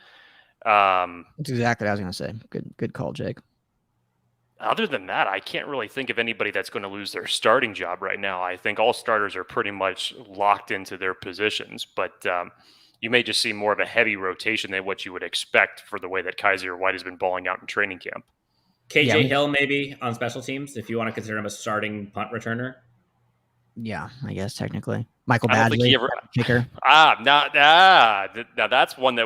[SPEAKER 3] That's exactly what I was going to say. Good call, Jake.
[SPEAKER 7] Other than that, I can't really think of anybody that's going to lose their starting job right now. I think all starters are pretty much locked into their positions, but you may just see more of a heavy rotation than what you would expect for the way that Kaiser White has been balling out in training camp.
[SPEAKER 8] KJ Hill maybe on special teams, if you want to consider him a starting punt returner.
[SPEAKER 3] Yeah, I guess technically. Michael Badgley, kicker.
[SPEAKER 7] Now that's one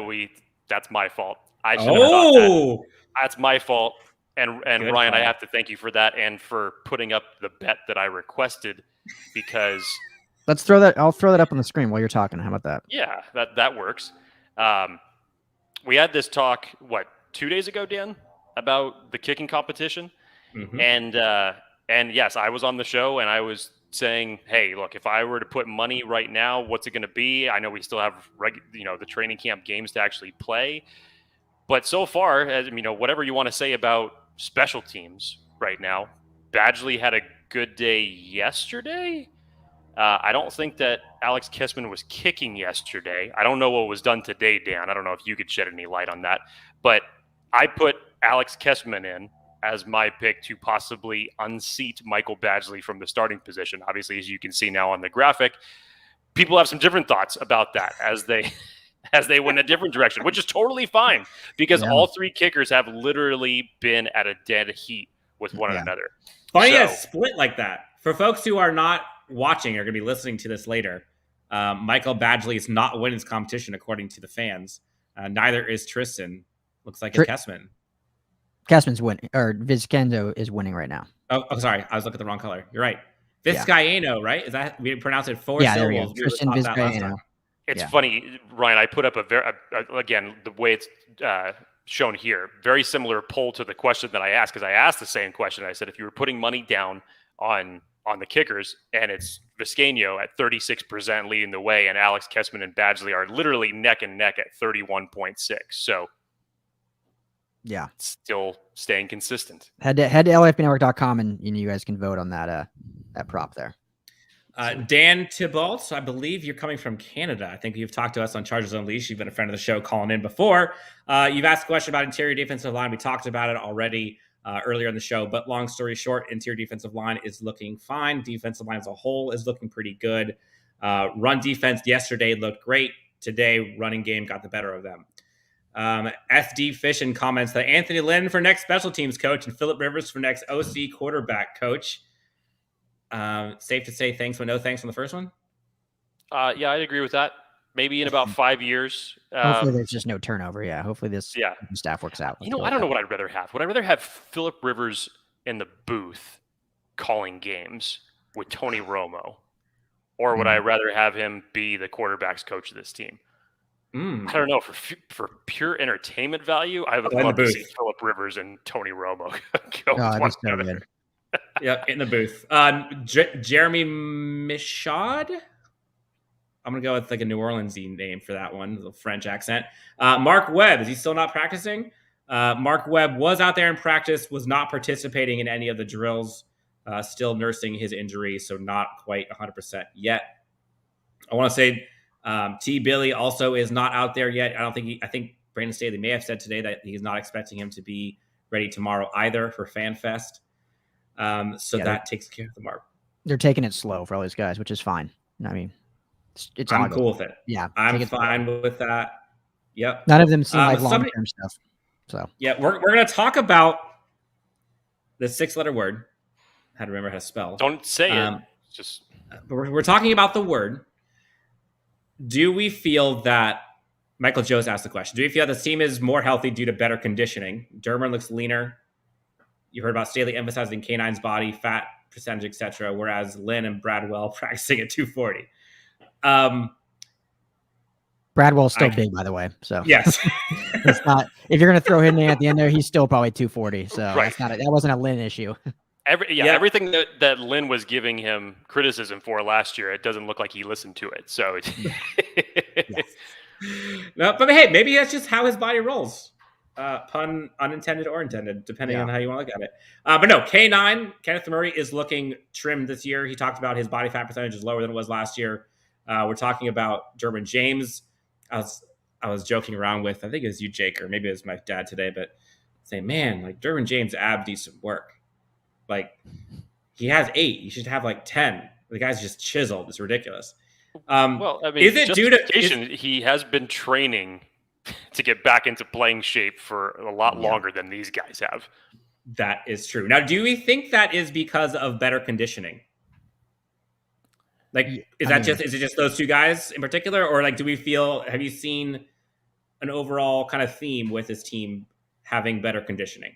[SPEAKER 7] that's my fault. I should have thought that. That's my fault. And
[SPEAKER 8] Good
[SPEAKER 7] Ryan,
[SPEAKER 8] call.
[SPEAKER 7] I have to thank you for that and for putting up the bet that I requested because
[SPEAKER 3] Let's throw that. I'll throw that up on the screen while you're talking. How about that?
[SPEAKER 7] Yeah, that works. We had this talk, 2 days ago, Dan, about the kicking competition.
[SPEAKER 8] Mm-hmm.
[SPEAKER 7] And yes, I was on the show and I was saying, hey, look, if I were to put money right now, what's it going to be? I know we still have the training camp games to actually play. But so far, as whatever you want to say about special teams right now, Badgley had a good day yesterday. I don't think that Alex Kessman was kicking yesterday. I don't know what was done today, Dan. I don't know if you could shed any light on that. But I put Alex Kessman in as my pick to possibly unseat Michael Badgley from the starting position. Obviously, as you can see now on the graphic, people have some different thoughts about that as they went a different direction, which is totally fine because all three kickers have literally been at a dead heat with one another.
[SPEAKER 8] Funny a split like that. For folks who are not watching or going to be listening to this later, Michael Badgley is not winning his competition according to the fans. Neither is Tristan. Looks like it's Kessman.
[SPEAKER 3] Kessman's winning, or Vizquendo is winning right now.
[SPEAKER 8] Oh, sorry. I was looking at the wrong color. You're right. Vizcaíno, right? Is that we pronounce it 4 syllables?
[SPEAKER 3] Tristan Vizcaíno.
[SPEAKER 7] It's funny, Ryan. I put up again, the way it's shown here, very similar poll to the question that I asked, because I asked the same question. I said, if you were putting money down on the kickers, and it's Vizcaíno at 36% leading the way, and Alex Kessman and Badgley are literally neck and neck at 31.6. So,
[SPEAKER 3] yeah,
[SPEAKER 7] still staying consistent.
[SPEAKER 3] Head to LAFBnetwork.com and you guys can vote on that prop there.
[SPEAKER 8] Dan Thibault, I believe you're coming from Canada. I think you've talked to us on Chargers Unleashed. You've been a friend of the show calling in before. You've asked a question about interior defensive line. We talked about it already earlier in the show, but long story short, interior defensive line is looking fine. Defensive line as a whole is looking pretty good. Run defense yesterday looked great. Today, running game got the better of them. SD Fishin comments that Anthony Lynn for next special teams coach and Phillip Rivers for next OC quarterback coach. Safe to say thanks, but no thanks on the first one?
[SPEAKER 7] Yeah, I'd agree with that. Maybe in about 5 years.
[SPEAKER 3] Hopefully there's just no turnover. Yeah, hopefully this staff works out.
[SPEAKER 7] I don't know what I'd rather have. Would I rather have Phillip Rivers in the booth calling games with Tony Romo? Or would I rather have him be the quarterback's coach of this team? I don't know. For pure entertainment value, I would love to see Phillip Rivers and Tony Romo go with one another.
[SPEAKER 8] Yeah, in the booth. Jeremy Michaud? I'm going to go with like a New Orleans-y name for that one, the French accent. Mark Webb, is he still not practicing? Mark Webb was out there in practice, was not participating in any of the drills, still nursing his injury, so not quite 100% yet. I want to say T. Billy also is not out there yet. I think Brandon Staley may have said today that he's not expecting him to be ready tomorrow either for FanFest. That takes care of the mark.
[SPEAKER 3] They're taking it slow for all these guys, which is fine. I mean,
[SPEAKER 8] I'm cool with it.
[SPEAKER 3] Yeah,
[SPEAKER 8] I'm fine with that. Yep.
[SPEAKER 3] None of them seem like long-term stuff. So
[SPEAKER 8] yeah, we're going to talk about the 6-letter word. I had to remember how to spell.
[SPEAKER 7] Don't say it. Just
[SPEAKER 8] we're talking about the word. Do we feel that Michael Jones asked the question? Do we feel the team is more healthy due to better conditioning? Derwin looks leaner. You heard about Staley emphasizing K9's body, fat percentage, etc., whereas Lynn and Bradwell practicing at 240.
[SPEAKER 3] Bradwell's still big, by the way. So
[SPEAKER 8] yes,
[SPEAKER 3] it's not. If you're going to throw him in at the end there, he's still probably 240. So
[SPEAKER 7] Right.
[SPEAKER 3] that wasn't a Lynn issue.
[SPEAKER 7] Everything that Lynn was giving him criticism for last year, it doesn't look like he listened to it. So,
[SPEAKER 3] Yes.
[SPEAKER 8] No, but hey, maybe that's just how his body rolls. Pun unintended or intended, depending on how you want to look at it. But no, K9, Kenneth Murray is looking trimmed this year. He talked about his body fat percentage is lower than it was last year. We're talking about Derwin James. I was joking around with, I think it was you, Jake, or maybe it was my dad today, but saying, man, like Derwin James abs need some work. Like he has 8, you should have like 10. The guy's just chiseled. It's ridiculous.
[SPEAKER 7] well, I mean,
[SPEAKER 8] is it due to
[SPEAKER 7] he has been training to get back into playing shape for a lot longer than these guys have.
[SPEAKER 8] That is true. Now, do we think that is because of better conditioning? Like, is it just those two guys in particular, or like, have you seen an overall kind of theme with this team having better conditioning?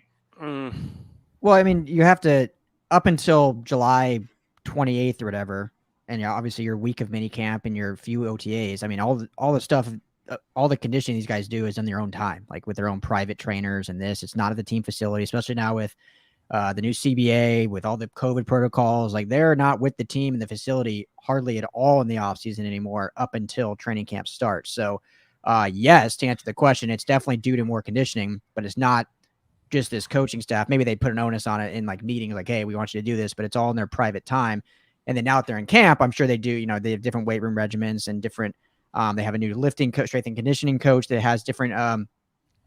[SPEAKER 3] Well, I mean, you have to up until July 28th or whatever, and obviously your week of minicamp and your few OTAs. I mean, all the stuff, all the conditioning these guys do is in their own time, like with their own private trainers and this. It's not at the team facility, especially now with the new CBA, with all the COVID protocols. Like they're not with the team in the facility hardly at all in the offseason anymore up until training camp starts. So, yes, to answer the question, it's definitely due to more conditioning, but it's not just this coaching staff. Maybe they put an onus on it in like meetings, like, hey, we want you to do this, but it's all in their private time. And then now that they're in camp, I'm sure they do, they have different weight room regimens and different, they have a new lifting coach, strength and conditioning coach that has different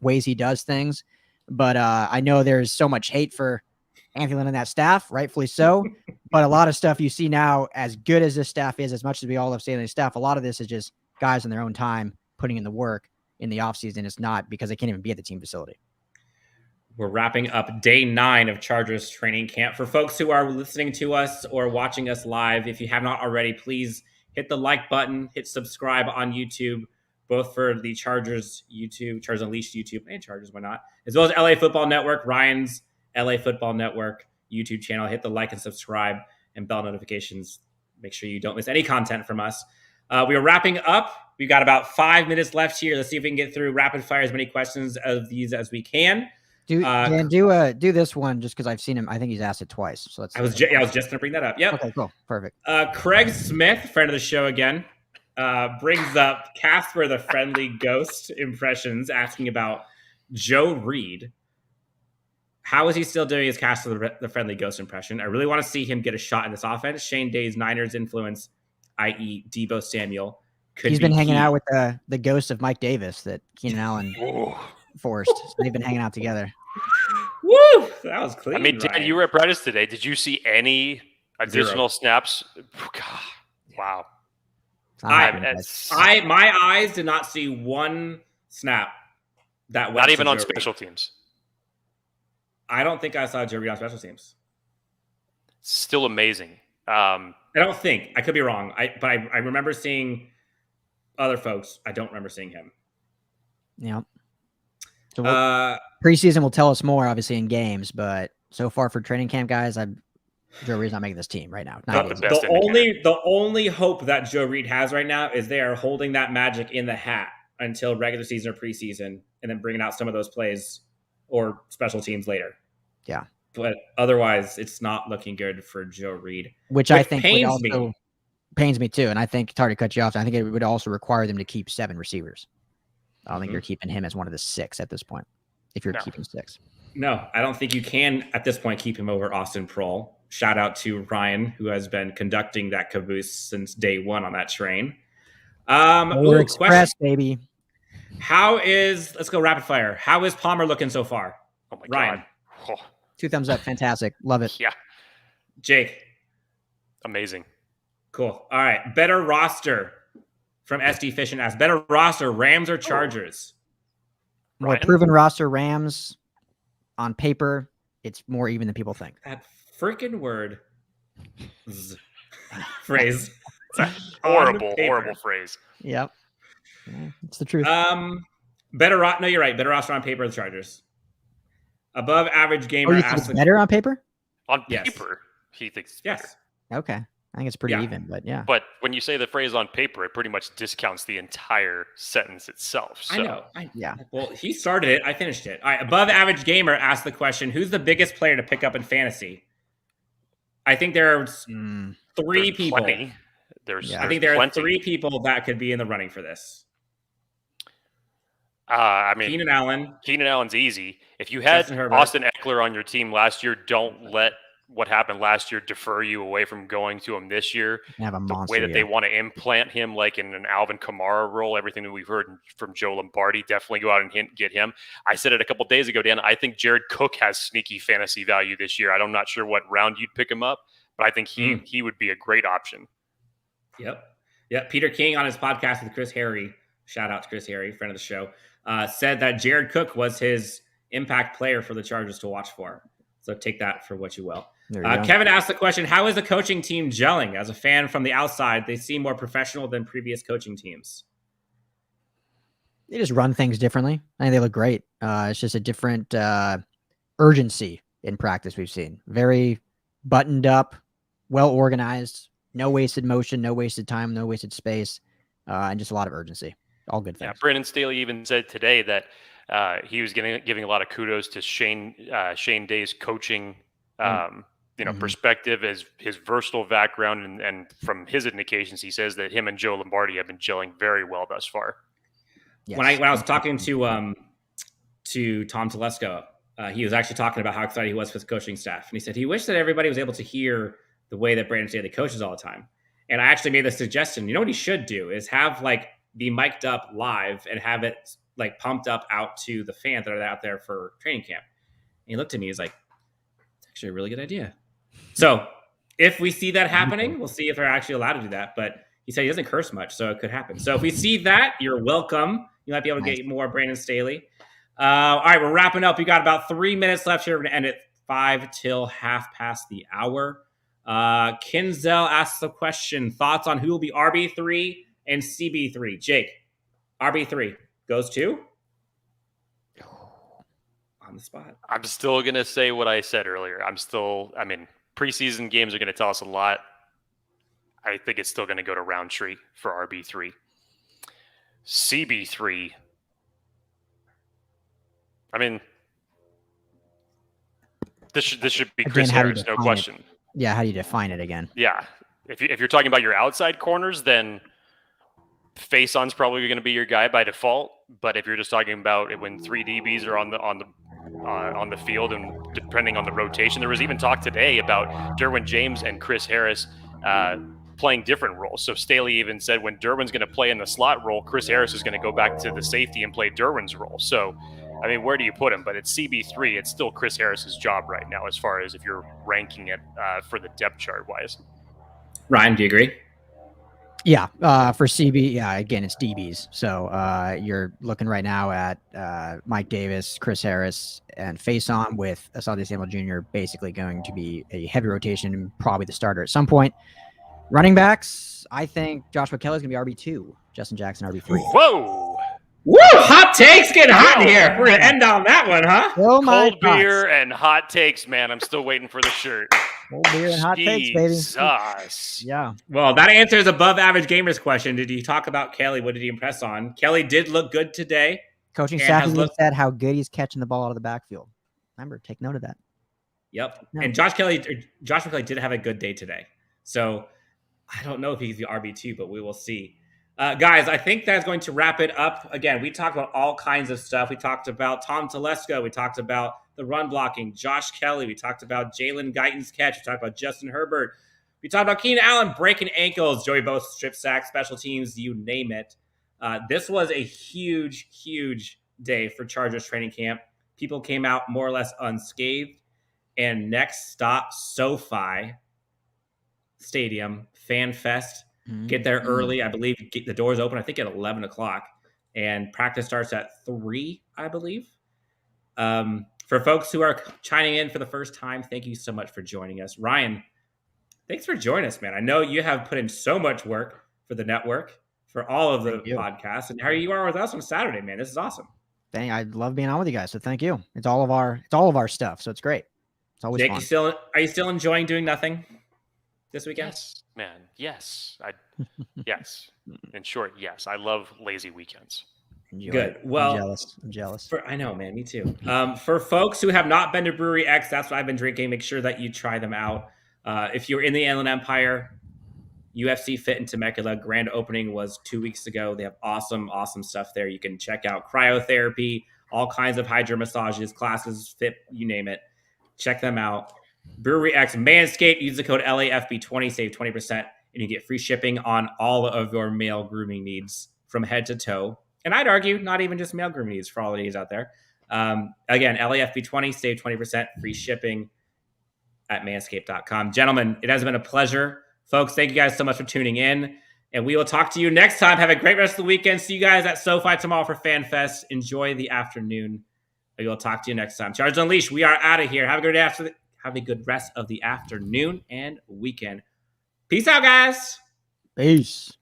[SPEAKER 3] ways he does things. But I know there's so much hate for Anthony Lynn and that staff, rightfully so. But a lot of stuff you see now, as good as this staff is, as much as we all love Stanley's staff, a lot of this is just guys in their own time putting in the work in the offseason. It's not because they can't even be at the team facility.
[SPEAKER 8] We're wrapping up day 9 of Chargers training camp. For folks who are listening to us or watching us live, if you have not already, please hit the like button, hit subscribe on YouTube, both for the Chargers YouTube, Chargers Unleashed YouTube, and Chargers, why not? As well as LA Football Network, Ryan's LA Football Network YouTube channel. Hit the like and subscribe and bell notifications. Make sure you don't miss any content from us. We are wrapping up. We've got about 5 minutes left here. Let's see if we can get through rapid fire as many questions of these as we can.
[SPEAKER 3] Do this one just because I've seen him. I think he's asked it twice. So let's.
[SPEAKER 8] I was just going to bring that up. Yep.
[SPEAKER 3] Okay, cool, perfect.
[SPEAKER 8] Craig Smith, friend of the show again, brings up Casper the Friendly Ghost impressions, asking about Joe Reed. How is he still doing his Casper the Friendly Ghost impression? I really want to see him get a shot in this offense. Shane Day's Niners influence, i.e. Deebo Samuel,
[SPEAKER 3] He's been hanging out with the ghost of Mike Davis that Keenan Allen forced. So they've been hanging out together.
[SPEAKER 8] Woo! That was clean.
[SPEAKER 7] I mean, Dan, you were at practice today. Did you see any additional snaps? God, wow.
[SPEAKER 8] My eyes did not see one snap that went
[SPEAKER 7] not even on
[SPEAKER 8] Joe
[SPEAKER 7] special
[SPEAKER 8] Reed.
[SPEAKER 7] teams.
[SPEAKER 8] I don't think I saw Joe Reed on special teams.
[SPEAKER 7] Still amazing.
[SPEAKER 8] I don't think. I could be wrong. But I remember seeing other folks. I don't remember seeing him.
[SPEAKER 3] Yeah. So preseason will tell us more, obviously, in games. But so far for training camp guys, Joe Reed's not making this team right now.
[SPEAKER 8] The only hope that Joe Reed has right now is they are holding that magic in the hat until regular season or preseason, and then bringing out some of those plays or special teams later.
[SPEAKER 3] Yeah.
[SPEAKER 8] But otherwise, it's not looking good for Joe Reed.
[SPEAKER 3] Which I think pains me too. And I think, sorry to cut you off, I think it would also require them to keep 7 receivers. I don't think you're keeping him as one of the 6 at this point, if you're keeping 6.
[SPEAKER 8] No, I don't think you can, at this point, keep him over Austin Proehl. Shout out to Ryan, who has been conducting that caboose since day 1 on that train.
[SPEAKER 3] Express, baby.
[SPEAKER 8] Let's go rapid fire. How is Palmer looking so far?
[SPEAKER 7] Oh my
[SPEAKER 8] Ryan.
[SPEAKER 7] God.
[SPEAKER 3] 2 thumbs up. Fantastic. Love it.
[SPEAKER 7] Yeah.
[SPEAKER 8] Jake.
[SPEAKER 7] Amazing.
[SPEAKER 8] Cool. All right. Better roster from SD Fishing asks, better roster, Rams or Chargers?
[SPEAKER 3] More proven roster, Rams. On paper, it's more even than people think.
[SPEAKER 8] That freaking word. Phrase.
[SPEAKER 7] Horrible phrase.
[SPEAKER 3] Yep. Yeah, it's the truth.
[SPEAKER 8] No, you're right. Better roster on paper, the Chargers. Above average gamer.
[SPEAKER 3] You think it's better on paper?
[SPEAKER 7] On paper, he thinks it's better.
[SPEAKER 8] Yes.
[SPEAKER 3] Okay. I think it's pretty even, but yeah.
[SPEAKER 7] But when you say the phrase on paper, it pretty much discounts the entire sentence itself. So.
[SPEAKER 8] I know. Well, he started it. I finished it. All right. Above Average Gamer asked the question, who's the biggest player to pick up in fantasy? I think there's three people.
[SPEAKER 7] Plenty.
[SPEAKER 8] I think there are three people that could be in the running for this. Keenan Allen.
[SPEAKER 7] Keenan Allen's easy. If you had Austin Eckler on your team last year, don't let what happened last year defer you away from going to him this year. The way that they want to implant him, like in an Alvin Kamara role, everything that we've heard from Joe Lombardi, definitely go out and get him. I said it a couple days ago, Dan. I think Jared Cook has sneaky fantasy value this year. I'm not sure what round you'd pick him up, but I think he would be a great option.
[SPEAKER 8] Yep. Peter King on his podcast with Chris Harry, shout out to Chris Harry, friend of the show, said that Jared Cook was his impact player for the Chargers to watch for. So take that for what you will. Kevin asked the question, how is the coaching team gelling? As a fan from the outside, they seem more professional than previous coaching teams.
[SPEAKER 3] They just run things differently. I think they look great. It's just a different urgency in practice we've seen. Very buttoned up, well organized, no wasted motion, no wasted time, no wasted space, and just a lot of urgency. All good things.
[SPEAKER 7] Yeah, Brandon Staley even said today that he was giving a lot of kudos to Shane Day's coaching perspective, as his versatile background, and from his indications, he says that him and Joe Lombardi have been gelling very well thus far.
[SPEAKER 8] Yes. When I was talking to Tom Telesco, he was actually talking about how excited he was for his coaching staff, and he said he wished that everybody was able to hear the way that Brandon Staley coaches all the time. And I actually made the suggestion, what he should do is have be mic'd up live and have it pumped up out to the fans that are out there for training camp. And he looked at me, he's like, it's actually a really good idea. So if we see that happening, we'll see if they're actually allowed to do that. But he said he doesn't curse much, so it could happen. So if we see that, you're welcome. You might be able to get more Brandon Staley. All right, we're wrapping up. We got about 3 minutes left here. We're going to end at 5 till half past the hour. Kinzel asks the question, thoughts on who will be RB3 and CB3? Jake, RB3 goes to? On the spot.
[SPEAKER 7] I'm still going to say what I said earlier. Preseason games are going to tell us a lot. I think it's still going to go to Roundtree for RB3. CB3. This should be Chris Harris, no question.
[SPEAKER 3] Yeah, how do you define it again?
[SPEAKER 7] Yeah. If you're talking about your outside corners, then Faison's probably going to be your guy by default. But if you're just talking about when 3 DBs are on the field and depending on the rotation, there was even talk today about Derwin James and Chris Harris playing different roles. So Staley even said when Derwin's going to play in the slot role, Chris Harris is going to go back to the safety and play Derwin's role. So, where do you put him? But it's CB3. It's still Chris Harris's job right now as far as if you're ranking it for the depth chart wise.
[SPEAKER 8] Ryan, do you agree?
[SPEAKER 3] Yeah, for CB, again, it's DBs. So you're looking right now at Mike Davis, Chris Harris, and Faison with Asante Samuel Jr. basically going to be a heavy rotation and probably the starter at some point. Running backs, I think Joshua Kelly's going to be RB2, Justin Jackson RB3.
[SPEAKER 7] Whoa!
[SPEAKER 8] Woo! Hot takes getting hot in here. We're going to end on that one, huh?
[SPEAKER 3] Oh my
[SPEAKER 7] Cold beer and hot takes, man. I'm still waiting for the shirt.
[SPEAKER 3] Cold beer and hot takes, baby.
[SPEAKER 7] Jesus.
[SPEAKER 3] Yeah.
[SPEAKER 8] Well, that answers above average gamers question. Did he talk about Kelly? What did he impress on? Kelly did look good today.
[SPEAKER 3] Coaching staff even said how good he's catching the ball out of the backfield. Remember, take note of that.
[SPEAKER 8] Yep. No. And Joshua Kelly did have a good day today. So I don't know if he's the RB2, but we will see. Guys, I think that's going to wrap it up. Again, we talked about all kinds of stuff. We talked about Tom Telesco. We talked about the run blocking, Josh Kelly. We talked about Jalen Guyton's catch. We talked about Justin Herbert. We talked about Keenan Allen breaking ankles, Joey Bosa strip sack, special teams, you name it. This was a huge, huge day for Chargers training camp. People came out more or less unscathed. And next stop, SoFi Stadium, Fan Fest. Get there early. I believe the doors open, I think, at 11 o'clock. And practice starts at 3, I believe. For folks who are chiming in for the first time, thank you so much for joining us. Ryan, thanks for joining us, man. I know you have put in so much work for the network, for all of the podcasts, and how you are with us on Saturday, man. This is awesome.
[SPEAKER 3] Dang, I love being on with you guys, so thank you. It's all of our stuff, so it's great. It's always
[SPEAKER 8] Jake,
[SPEAKER 3] fun.
[SPEAKER 8] are you still enjoying doing nothing? this weekend?
[SPEAKER 7] Yes, man. Yes. Yes. In short, yes. I love lazy weekends.
[SPEAKER 3] Enjoy
[SPEAKER 8] Good.
[SPEAKER 3] it.
[SPEAKER 8] Well,
[SPEAKER 3] I'm jealous.
[SPEAKER 8] I know, man. Me too. For folks who have not been to Brewery X, that's what I've been drinking. Make sure that you try them out. If you're in the Inland Empire, UFC Fit in Temecula grand opening was 2 weeks ago. They have awesome stuff there. You can check out cryotherapy, all kinds of hydro massages, classes, fit, you name it. Check them out. Brewery X, Manscaped. Use the code LAFB20, save 20%, and you get free shipping on all of your male grooming needs from head to toe. And I'd argue not even just male grooming needs for all ladies out there. Again, LAFB20, save 20%, free shipping at manscaped.com. Gentlemen, it has been a pleasure. Folks, thank you guys so much for tuning in. And we will talk to you next time. Have a great rest of the weekend. See you guys at SoFi tomorrow for FanFest. Enjoy the afternoon. We will talk to you next time. Chargers Unleashed, we are out of here. Have a good rest of the afternoon and weekend. Peace out, guys.
[SPEAKER 3] Peace.